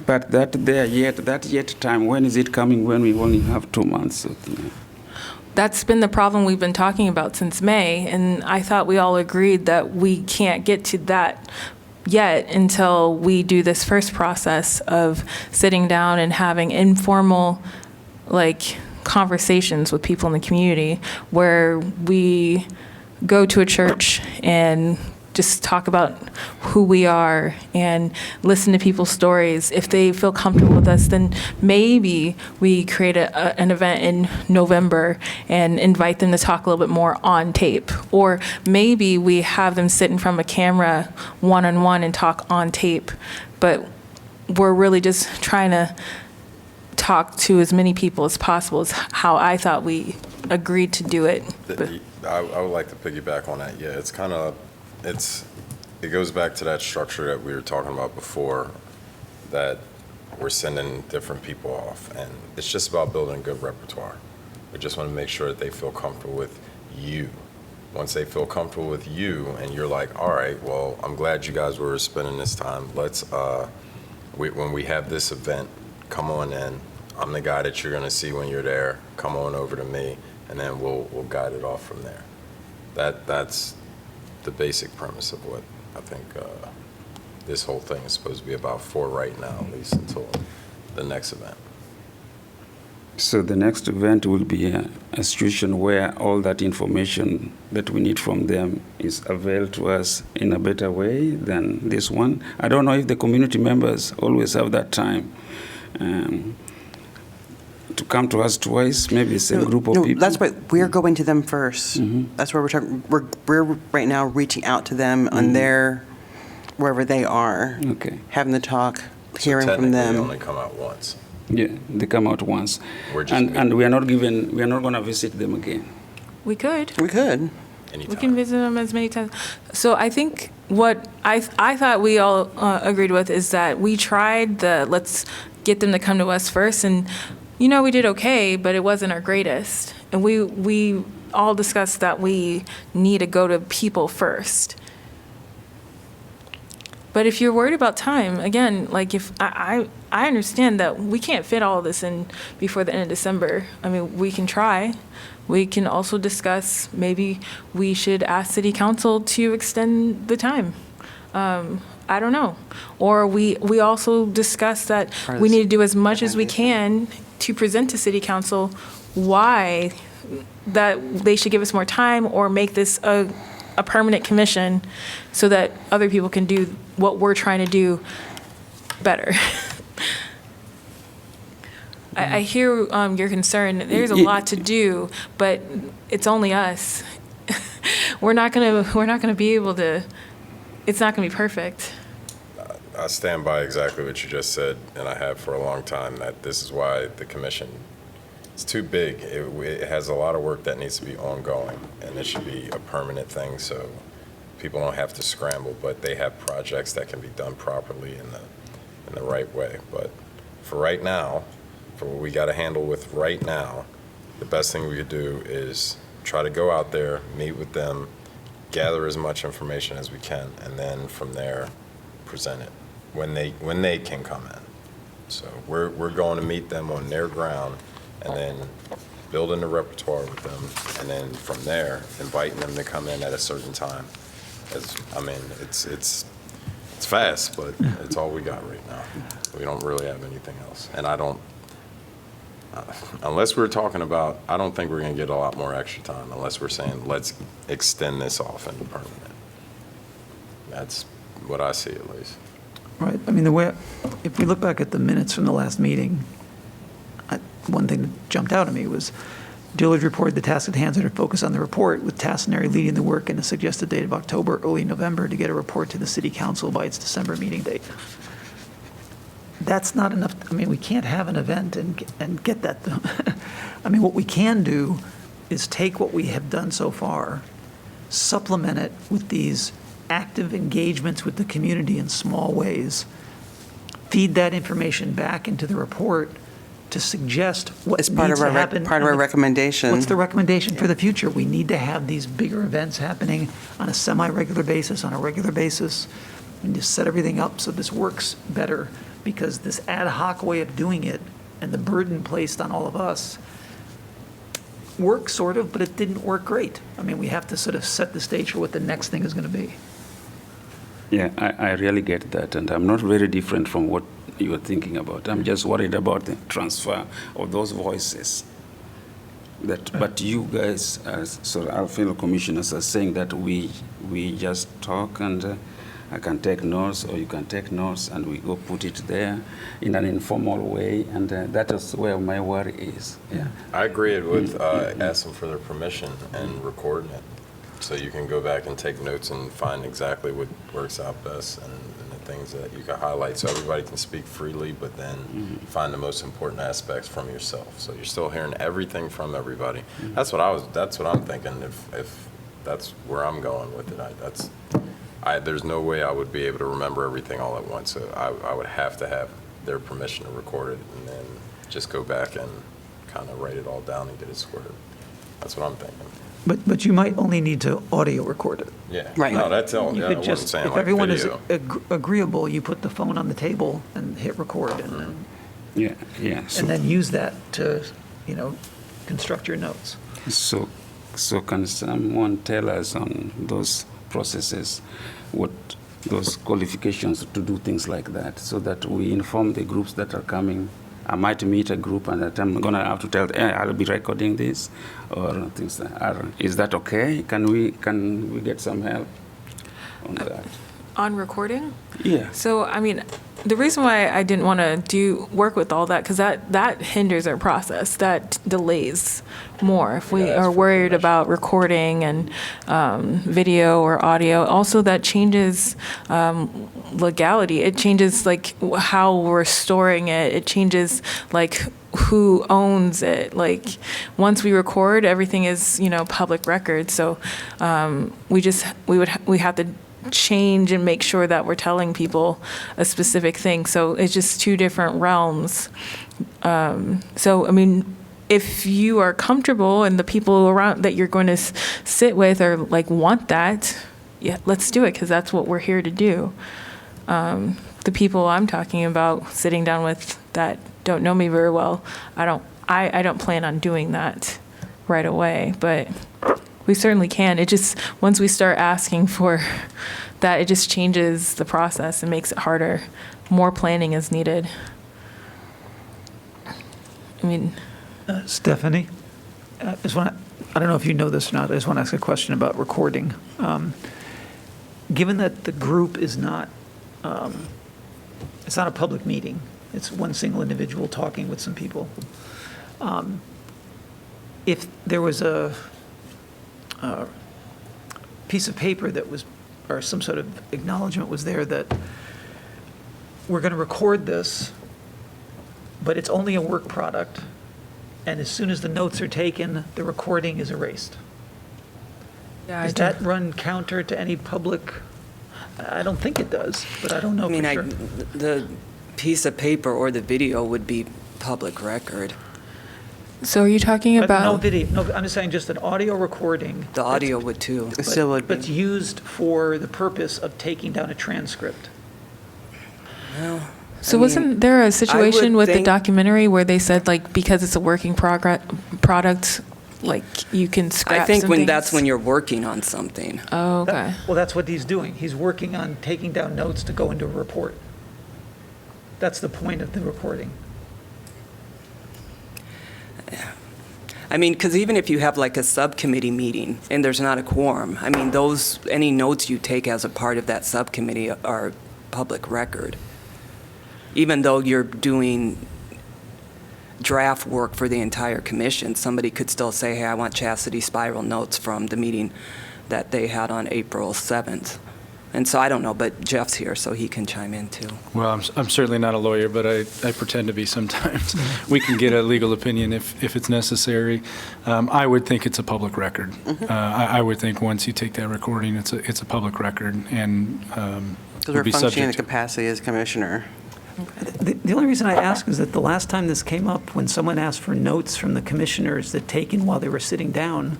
But that yet time, when is it coming when we only have 2 months? That's been the problem we've been talking about since May, and I thought we all agreed that we can't get to that yet until we do this first process of sitting down and having informal, conversations with people in the community where we go to a church and just talk about who we are and listen to people's stories. If they feel comfortable with us, then maybe we create an event in November and invite them to talk a little bit more on tape. Or maybe we have them sit in front of a camera one-on-one and talk on tape. But we're really just trying to talk to as many people as possible is how I thought we agreed to do it. I would like to piggyback on that. Yeah, it goes back to that structure that we were talking about before, that we're sending different people off, and it's just about building a good repertoire. We just want to make sure that they feel comfortable with you. Once they feel comfortable with you, and you're like, all right, well, I'm glad you guys were spending this time. Let's, when we have this event, come on in. I'm the guy that you're going to see when you're there. Come on over to me, and then we'll guide it off from there. That's the basic premise of what I think this whole thing is supposed to be about for right now, at least until the next event. So the next event will be a situation where all that information that we need from them is availed to us in a better way than this one. I don't know if the community members always have that time to come to us twice, maybe it's a group of people. That's why we're going to them first. That's where we're talking. We're right now reaching out to them on their, wherever they are. Okay. Having the talk, hearing So from them. technically, they only come out once. Yeah, they come out once. We're just And we are not going to visit them again. We could. We could. We Anytime. can visit them as many times. So I think what I thought we all agreed with is that we tried let's get them to come to us first, and we did okay, but it wasn't our greatest. And we all discussed that we need to go to people first. But if you're worried about time, again, if I understand that we can't fit all of this in before the end of December. I mean, we can try. We can also discuss maybe we should ask City Council to extend the time. I don't know. Or we also discussed that we need to do as much as we can to present to City Council why that they should give us more time or make this a permanent commission so that other people can do what we're trying to do better. I hear your concern. There's a lot to do, but it's only us. We're not gonna be able to. It's not gonna be perfect. I stand by exactly what you just said, and I have for a long time, that this is why the commission, it's too big. It has a lot of work that needs to be ongoing, and it should be a permanent thing so people don't have to scramble, but they have projects that can be done properly in in the right way. But for right now, for what we got to handle with right now, the best thing we could do is try to go out there, meet with them, gather as much information as we can, and then from there, present it when they can come in. So we're going to meet them on their ground and then building a repertoire with them, and then from there, inviting them to come in at a certain time. It's fast, but it's all we got right now. We don't really have anything else. And unless we're talking about, I don't think we're going to get a lot more extra time unless we're saying, let's extend this off into permanent. That's what I see, at least. Right. I mean, if we look back at the minutes from the last meeting, one thing that jumped out at me was Dillard reported the task at hand to focus on the report, with Tassinari leading the work and a suggested date of October, early November, to get a report to the city council by its December meeting date. That's not enough. I mean, we can't have an event and get that done. I mean, what we can do is take what we have done so far, supplement it with these active engagements with the community in small ways, feed that information back into the report to suggest what It's needs part of to our happen. part of our recommendation. What's the recommendation for the future? We need to have these bigger events happening on a semi-regular basis, on a regular basis, and just set everything up so this works better, because this ad hoc way of doing it and the burden placed on all of us works sort of, but it didn't work great. I mean, we have to sort of set the stage for what the next thing is going to be. Yeah, I really get that, and I'm not very different from what you are thinking about. I'm just worried about the transfer of those voices. But you guys, so our fellow commissioners, are saying that we just talk and I can take notes, or you can take notes, and we go put it there in an informal way, and that is where my worry is. Yeah. I agree with asking for their permission and recording it, so you can go back and take notes and find exactly what works out best and the things that you can highlight, so everybody can speak freely, but then find the most important aspects from yourself. So you're still hearing everything from everybody. That's what I'm thinking. If that's where I'm going with it, there's no way I would be able to remember everything all at once. So I would have to have their permission to record it and then just go back and kind of write it all down and get it squared. That's what I'm thinking. But you might only need to audio record it. Yeah. Right. No, that's all. You Yeah, I could wasn't just, saying if like everyone is video. agreeable, you put the phone on the table and hit record, Yeah. and then use that to, construct your notes. So can someone tell us on those processes, what those qualifications to do things like that, so that we inform the groups that are coming? I might meet a group and that I'm going to have to tell, I'll be recording this, or things like that. Is that okay? Can we get some help on that? On recording? Yeah. So, I mean, the reason why I didn't want to work with all that, because that hinders our process, that delays more. If we are worried about recording and video or audio, also that changes legality. It changes like how we're storing it. It changes like who owns it. Like once we record, everything is public record. So we have to change and make sure that we're telling people a specific thing. So it's just two different realms. So, I mean, if you are comfortable and the people around that you're going to sit with are like want that, yeah, let's do it, because that's what we're here to do. The people I'm talking about sitting down with that don't know me very well, I don't plan on doing that right away, but we certainly can. It just, once we start asking for that, it just changes the process and makes it harder. More planning is needed. I mean, Stephanie, I don't know if you know this or not, I just want to ask a question about recording. Given that the group is not, it's not a public meeting, it's one single individual talking with some people. If there was a piece of paper that was, or some sort of acknowledgement was there that we're going to record this, but it's only a work product, and as soon as the notes are taken, the recording is erased. yeah, Does that run counter to any public? I don't think it does, but I don't know I mean, for sure. piece of paper or the video would be public record. So are you talking No about, video, no, I'm just saying just an audio recording. The audio would too. It still would But be. used for the purpose of taking down a transcript. so wasn't there a situation with the think- documentary where they said, like, because it's a working product, like, you can scrap I think some when things? that's when you're working on something. Oh, okay. Well, that's what he's doing. He's working on taking down notes to go into a report. That's the point of the recording. I mean, because even if you have like a subcommittee meeting and there's not a quorum, I mean, any notes you take as a part of that subcommittee are public record. Even though you're doing draft work for the entire commission, somebody could still say, hey, I want Chastity Spiral notes from the meeting that they had on April 7th. And so I don't know, but Jeff's here, so he can chime in too. Well, I'm certainly not a lawyer, but I pretend to be sometimes. We can get a legal opinion if it's necessary. I would think it's a public record. I would think once you take that recording, it's a public record, and Because uh, we're would be functioning in a subject to. capacity as commissioner. The only reason I ask is that the last time this came up, when someone asked for notes from the commissioners that taken while they were sitting down,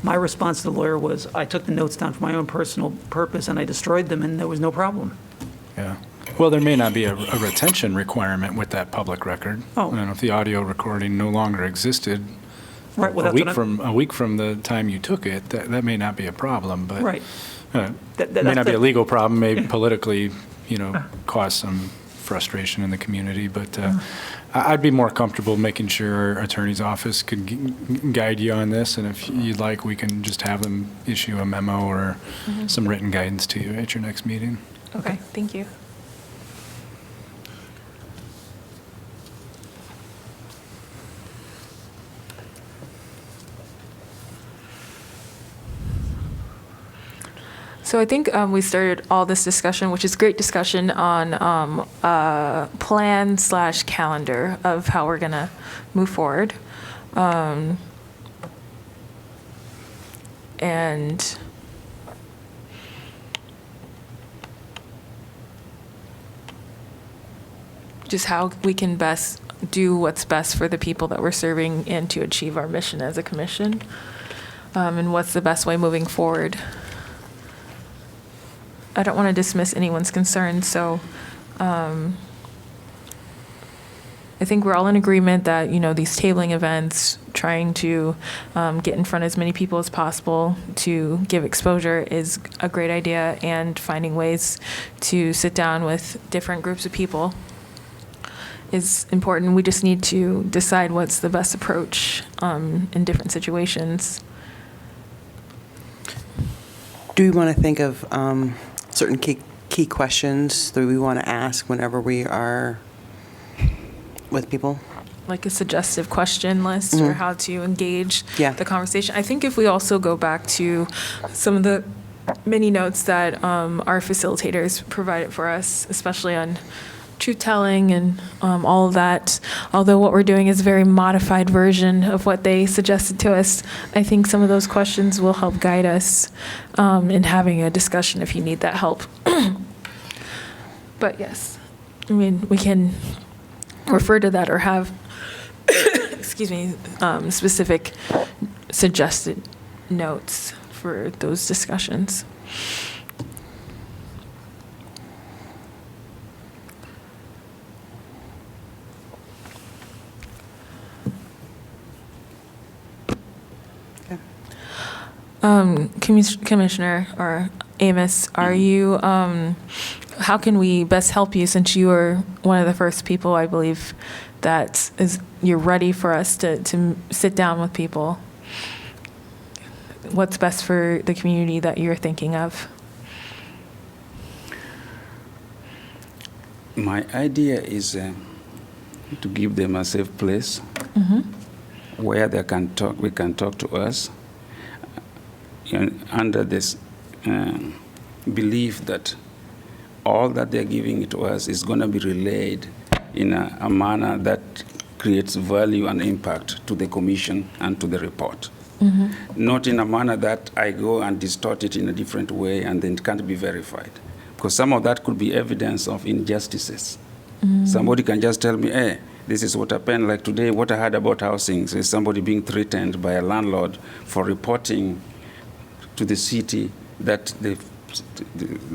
my response to the lawyer was, I took the notes down for my own personal purpose and I destroyed them and there was no problem. Yeah. Well, there may not be a retention requirement with that public record. Oh. I don't know if the audio recording no longer existed. Right, well, a that's week what I'm- a week from the time you took it, that may not be a problem, but Right. it That- may not be a that- legal problem, may politically, cause some frustration in the community, but I'd be more comfortable making sure our attorney's office could guide you on this, and if you'd like, we can just have them issue a memo or some written guidance to you at your next meeting. Okay, thank you. So I think we started all this discussion, which is great discussion, on plan/calendar of how we're going to move forward. And just how we can best do what's best for the people that we're serving and to achieve our mission as a commission, and what's the best way moving forward. I don't want to dismiss anyone's concerns, so I think we're all in agreement that, these tabling events, trying to get in front of as many people as possible to give exposure is a great idea, and finding ways to sit down with different groups of people is important. We just need to decide what's the best approach in different situations. Do we want to think of certain key questions that we want to ask whenever we are with people? Like a suggestive question list or how to engage Yeah. the conversation. I think if we also go back to some of the mini notes that our facilitators provided for us, especially on truth-telling and all of that, although what we're doing is a very modified version of what they suggested to us, I think some of those questions will help guide us in having a discussion if you need that help. But yes, I mean, we can refer to that or have, excuse me, specific suggested notes for those discussions. Commissioner or Amos, are you, how can we best help you, since you are one of the first people, I believe, you're ready for us to sit down with people? What's best for the community that you're thinking of? My idea is to give them a safe place where we can talk to us, under this belief that all that they're giving to us is going to be relayed in a manner that creates value and impact to the commission and to the report. Not in a manner that I go and distort it in a different way and then it can't be verified. Because some of that could be evidence of injustices Somebody can just tell me, hey, this is what happened. Like today, what I heard about housing is somebody being threatened by a landlord for reporting to the city that the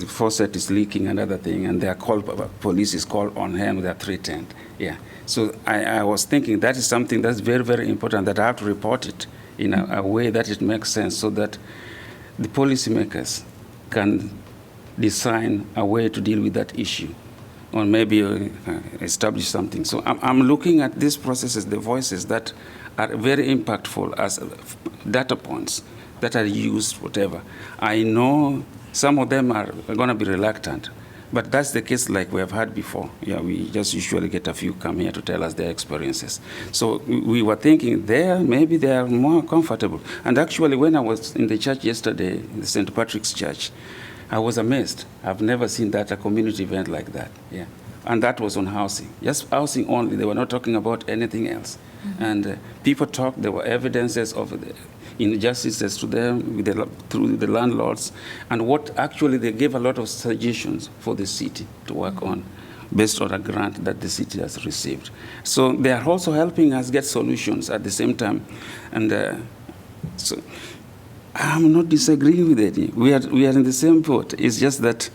faucet is leaking and other thing, and they are called, police is called on him, they are threatened. Yeah. So I was thinking that is something that's very, very important, that I have to report it in a way that it makes sense, so that the policymakers can design a way to deal with that issue, or maybe establish something. So I'm looking at these processes, the voices that are very impactful as data points that are used, whatever. I know some of them are going to be reluctant, but that's the case like we have had before. Yeah, we just usually get a few come here to tell us their experiences. So we were thinking maybe they are more comfortable. And actually, when I was in the church yesterday, in the St. Patrick's Church, I was amazed. I've never seen that, a community event like that. Yeah. And that was on housing. Just housing only. They were not talking about anything else. Mm-hmm. And people talked, there were evidences of injustices to them through the landlords, and what actually they gave a lot of suggestions for the city to work on based on a grant that the city has received. So they are also helping us get solutions at the same time. And so I'm not disagreeing with it. We are in the same boat. It's just that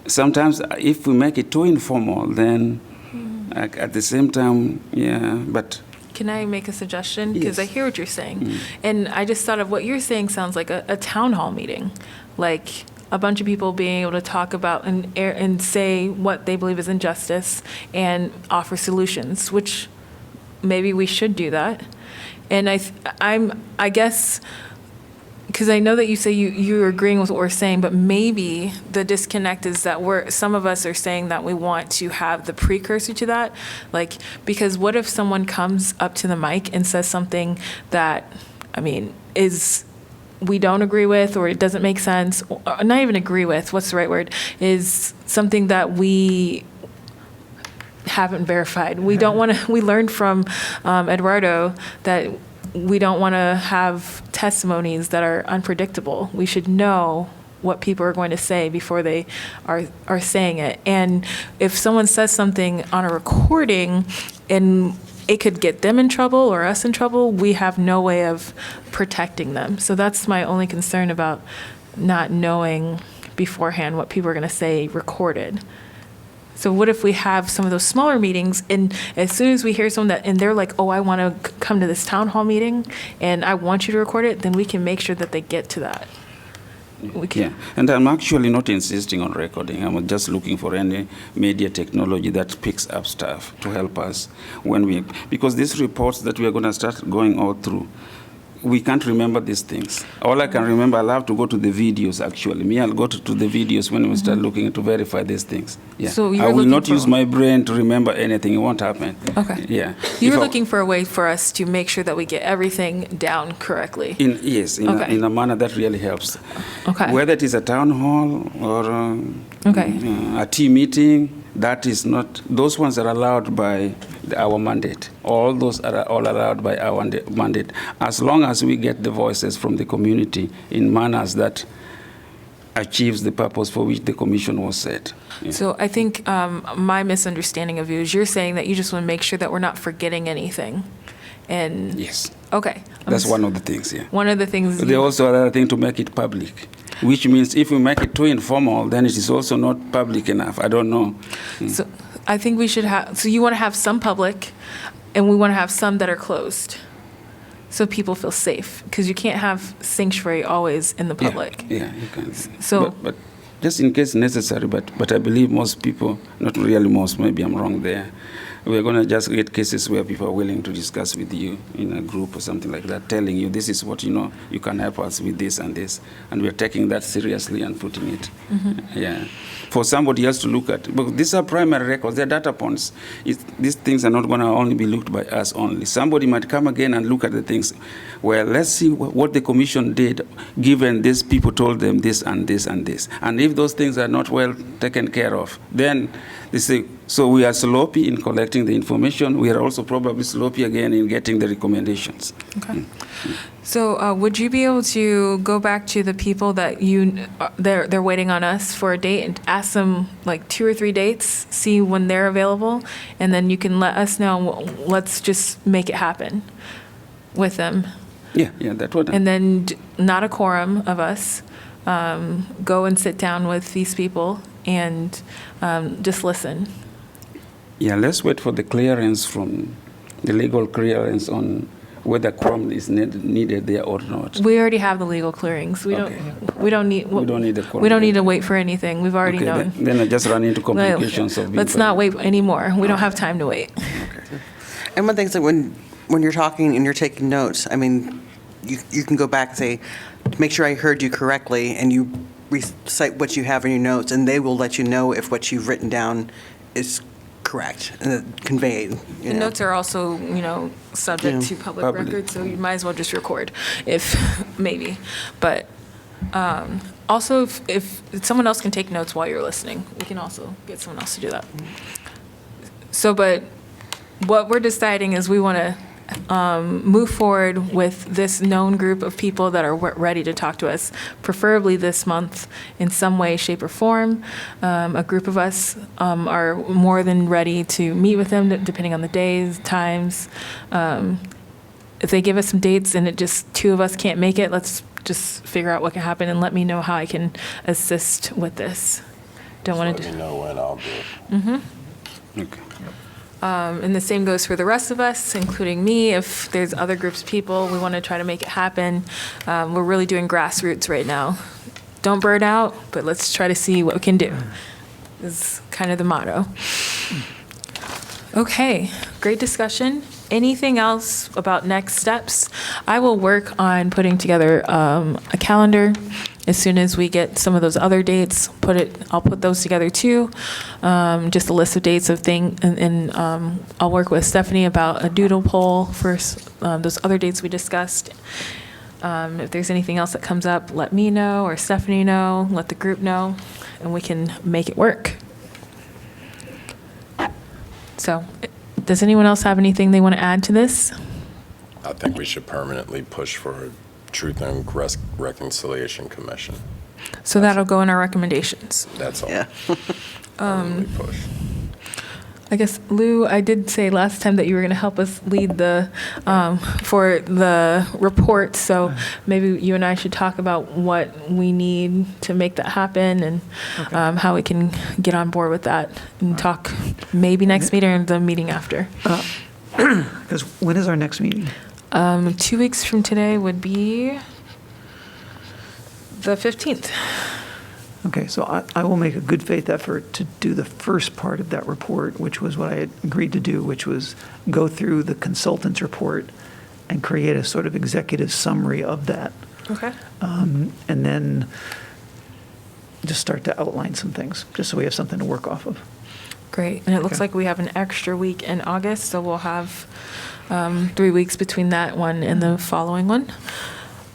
sometimes if we make it too informal, then at the same time, yeah, but... Can I make a suggestion? Because Yes. I hear what you're saying. And I just thought of what you're saying sounds like a town hall meeting. Like a bunch of people being able to talk about and say what they believe is injustice and offer solutions, which maybe we should do that. And I guess, because I know that you say you're agreeing with what we're saying, but maybe the disconnect is that some of us are saying that we want to have the precursor to that. Like, because what if someone comes up to the mic and says something that, we don't agree with, or it doesn't make sense, or not even agree with, what's the right word, is something that we haven't verified. We don't want to, we learned from Eduardo that we don't want to have testimonies that are unpredictable. We should know what people are going to say before they are saying it. And if someone says something on a recording and it could get them in trouble or us in trouble, we have no way of protecting them. So that's my only concern about not knowing beforehand what people are going to say recorded. So what if we have some of those smaller meetings, and as soon as we hear someone and they're like, oh, I want to come to this town hall meeting and I want you to record it, then we can make sure that they get to that. Yeah, and I'm actually not insisting on recording. I'm just looking for any media technology that picks up stuff to help us because these reports that we are going to start going all through, we can't remember these things. All I can remember, I'll have to go to the videos, actually. I'll go to the videos when we start looking to verify these things. Yeah. So I will not use my brain to remember anything. It won't happen. Okay. Yeah. You're looking for a way for us to make sure that we get everything down correctly. In a manner that really helps. Okay. Whether it is a town hall or a team meeting, that is not, those ones are allowed by our mandate. All those are all allowed by our mandate, as long as we get the voices from the community in manners that achieves the purpose for which the commission was set. Yeah. So I think my misunderstanding of you is you're saying that you just want to make sure that we're not forgetting anything. And yes. Okay. That's one of the things, yeah. One of the things. There's also another thing to make it public, which means if we make it too informal, then it is also not public enough. I don't know. So I think we should have, so you want to have some public, and we want to have some that are closed, so people feel safe, because you can't have sanctuary always in the public. Yeah, you can. So, but just in case necessary, but I believe most people, not really most, maybe I'm wrong there, we're going to just get cases where people are willing to discuss with you in a group or something like that, telling you this is what you can help us with this and this, and we're taking that seriously and putting it, for somebody else to look at. But these are primary records, they're data points. These things are not going to only be looked by us only. Somebody might come again and look at the things. Well, let's see what the commission did, given these people told them this and this and this. And if those things are not well taken care of, then they say, So we are sloppy in collecting the information. We are also probably sloppy again in getting the recommendations. Okay. So would you be able to go back to the people that they're waiting on us for a date and ask them like 2 or 3 dates, see when they're available, and then you can let us know, let's just make it happen with them. Yeah, that would. And then not a quorum of us, go and sit down with these people and just listen. Yeah, let's wait for the clearance from the legal clearance on whether quorum is needed there or not. We already have the legal clearings. We don't need. We don't need the quorum. We don't need to wait for anything. We've already Okay, known. then I just run into complications of. Let's not wait anymore. We don't have time to wait. And one thing is that when you're talking and you're taking notes, I mean, you can go back and say, make sure I heard you correctly, and you recite what you have in your notes, and they will let you know if what you've written down is correct and conveyed. The notes are also, subject to public record, so you might as well just record, if maybe. But also, if someone else can take notes while you're listening, we can also get someone else to do that. So, but what we're deciding is we want to move forward with this known group of people that are ready to talk to us, preferably this month in some way, shape, or form. A group of us are more than ready to meet with them, depending on the days, times. If they give us some dates and it just 2 of us can't make it, let's just figure out what can happen and let me know how I can assist with this. Don't want to. Let me know when I'll do it. Mm-hmm. Okay. And the same goes for the rest of us, including me. If there's other groups of people, we want to try to make it happen. We're really doing grassroots right now. Don't burn out, but let's try to see what we can do. Is kind of the motto. Okay, great discussion. Anything else about next steps? I will work on putting together a calendar. As soon as we get some of those other dates, I'll put those together too. Just a list of dates of things, and I'll work with Stephanie about a doodle poll for those other dates we discussed. If there's anything else that comes up, let me know or Stephanie know, let the group know, and we can make it work. So, does anyone else have anything they want to add to this? I think we should permanently push for a Truth and Reconciliation Commission. So that'll go in our recommendations. That's all. Yeah. Permanently push. I guess, Lou, I did say last time that you were going to help us lead for the report, so maybe you and I should talk about what we need to make that happen and how we can get on board with that and talk maybe next meeting or the meeting after. Because when is our next meeting? 2 weeks from today would be the 15th. Okay, so I will make a good faith effort to do the first part of that report, which was what I had agreed to do, which was go through the consultant's report and create a sort of executive summary of that. Okay. And then just start to outline some things, just so we have something to work off of. Great. And it looks Okay. like we have an extra week in August, so we'll have 3 weeks between that one and the following one.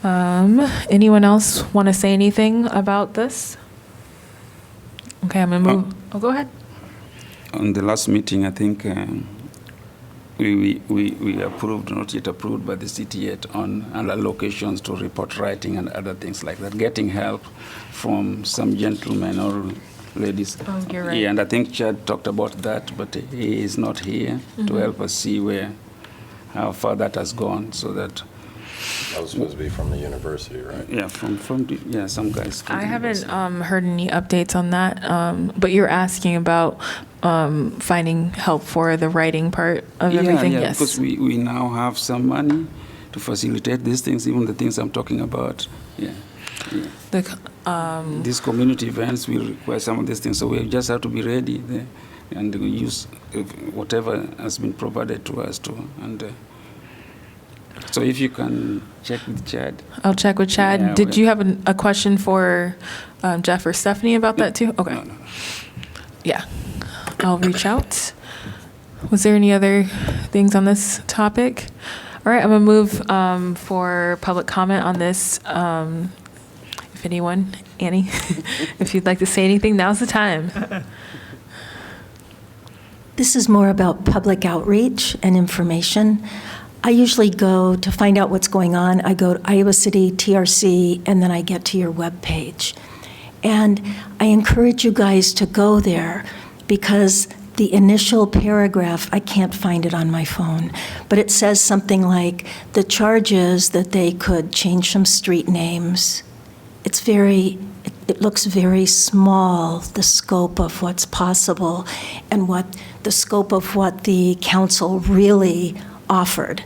Anyone else want to say anything about this? Okay, I'm going to move. Oh, go ahead. On the last meeting, I think we approved, not yet approved by the city yet, on allocations to report writing and other things like that, getting help from some gentlemen or ladies. Oh, you're right. Yeah, and I think Chad talked about that, but he is not here to help us see how far that has gone, so that. That was supposed to be from the university, right? Yeah, some guys. from I the haven't university. heard any updates on that, but you're asking about finding help for the writing part of everything? Yeah, Yes. because we now have some money to facilitate these things, even the things I'm talking about. Yeah. These community events will require some of these things, so we just have to be ready there, and we use whatever has been provided to us too. And so if you can check with Chad. I'll check with Chad. Yeah, Did you have a question for Jeff or Stephanie about that too? Okay. No. Yeah, I'll reach out. Was there any other things on this topic? All right, I'm gonna move for public comment on this. If anyone, Annie, if you'd like to say anything, now's the time. This is more about public outreach and information. I usually go to find out what's going on. I go to Iowa City, TRC, and then I get to your webpage. And I encourage you guys to go there because the initial paragraph, I can't find it on my phone, but it says something like the charges that they could change some street names. It looks very small, the scope of what's possible and what the scope of what the council really offered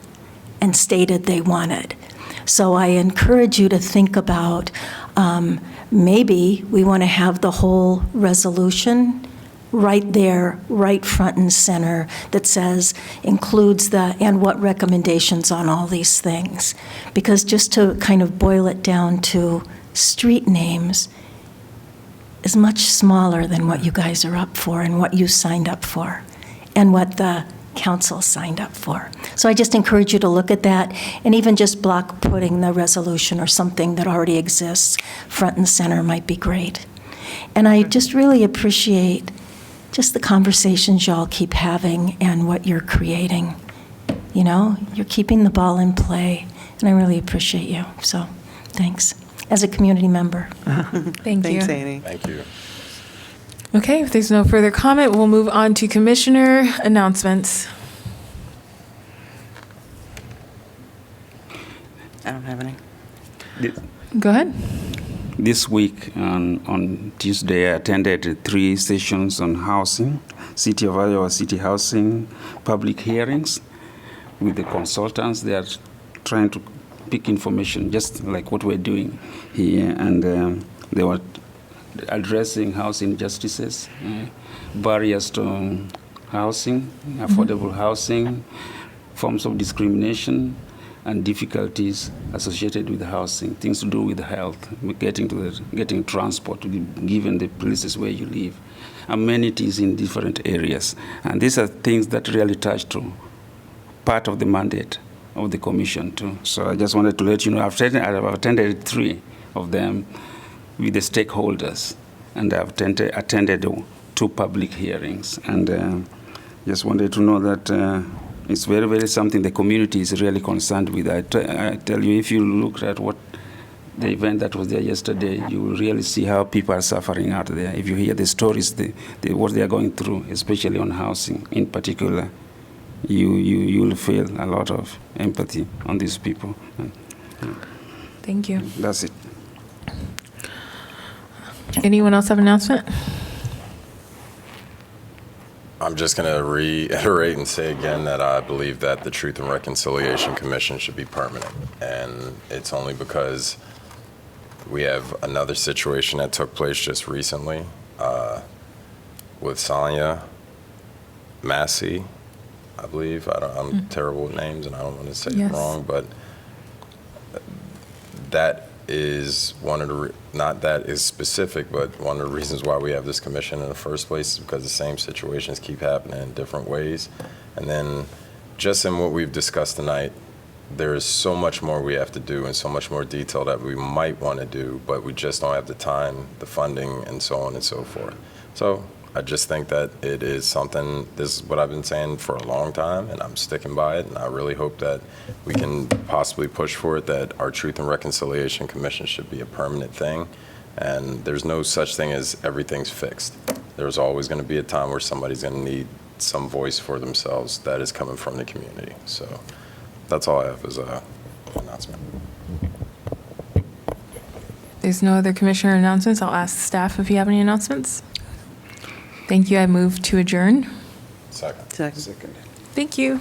and stated they wanted. So I encourage you to think about maybe we want to have the whole resolution right there, right front and center, that says, includes and what recommendations on all these things. Because just to kind of boil it down to street names is much smaller than what you guys are up for and what you signed up for and what the council signed up for. So I just encourage you to look at that and even just block putting the resolution or something that already exists front and center might be great. And I just really appreciate just the conversations y'all keep having and what you're creating. You know, you're keeping the ball in play, and I really appreciate you. So, thanks. As a community member. Thank you. Thanks, Annie. Thank you. Okay, if there's no further comment, we'll move on to commissioner announcements. I don't have any. Go ahead. This week, on Tuesday, I attended 3 sessions on housing, City of Iowa City housing, public hearings with the consultants. They are trying to pick information, just like what we're doing here. And they were addressing housing injustices, barriers to housing, affordable housing, forms of discrimination, and difficulties associated with housing, things to do with health, getting transport, given the places where you live, amenities in different areas. And these are things that really touch to part of the mandate of the commission too. So I just wanted to let you know, I've attended 3 of them with the stakeholders, and I've attended 2 public hearings. And just wanted to know that it's very, very something the community is really concerned with. I tell you, if you look at what the event that was there yesterday, you will really see how people are suffering out there. If you hear the stories, what they are going through, especially on housing in particular, you will feel a lot of empathy on these people. Thank you. That's it. Anyone else have an announcement? I'm just going to reiterate and say again that I believe that the Truth and Reconciliation Commission should be permanent. And it's only because we have another situation that took place just recently with Sonia Massey, I believe. I'm terrible with names and I don't want to say it wrong, but that is one of the, not that is specific, but one of the reasons why we have this commission in the first place is because the same situations keep happening in different ways. And then just in what we've discussed tonight, there is so much more we have to do and so much more detail that we might want to do, but we just don't have the time, the funding, and so on and so forth. So I just think that it is something, this is what I've been saying for a long time, and I'm sticking by it, and I really hope that we can possibly push for it, that our Truth and Reconciliation Commission should be a permanent thing, and there's no such thing as everything's fixed. There's always going to be a time where somebody's going to need some voice for themselves that is coming from the community. So that's all I have as an announcement. There's no other commissioner announcements. I'll ask staff if you have any announcements. Thank you. I move to adjourn. Second. Second. Thank you.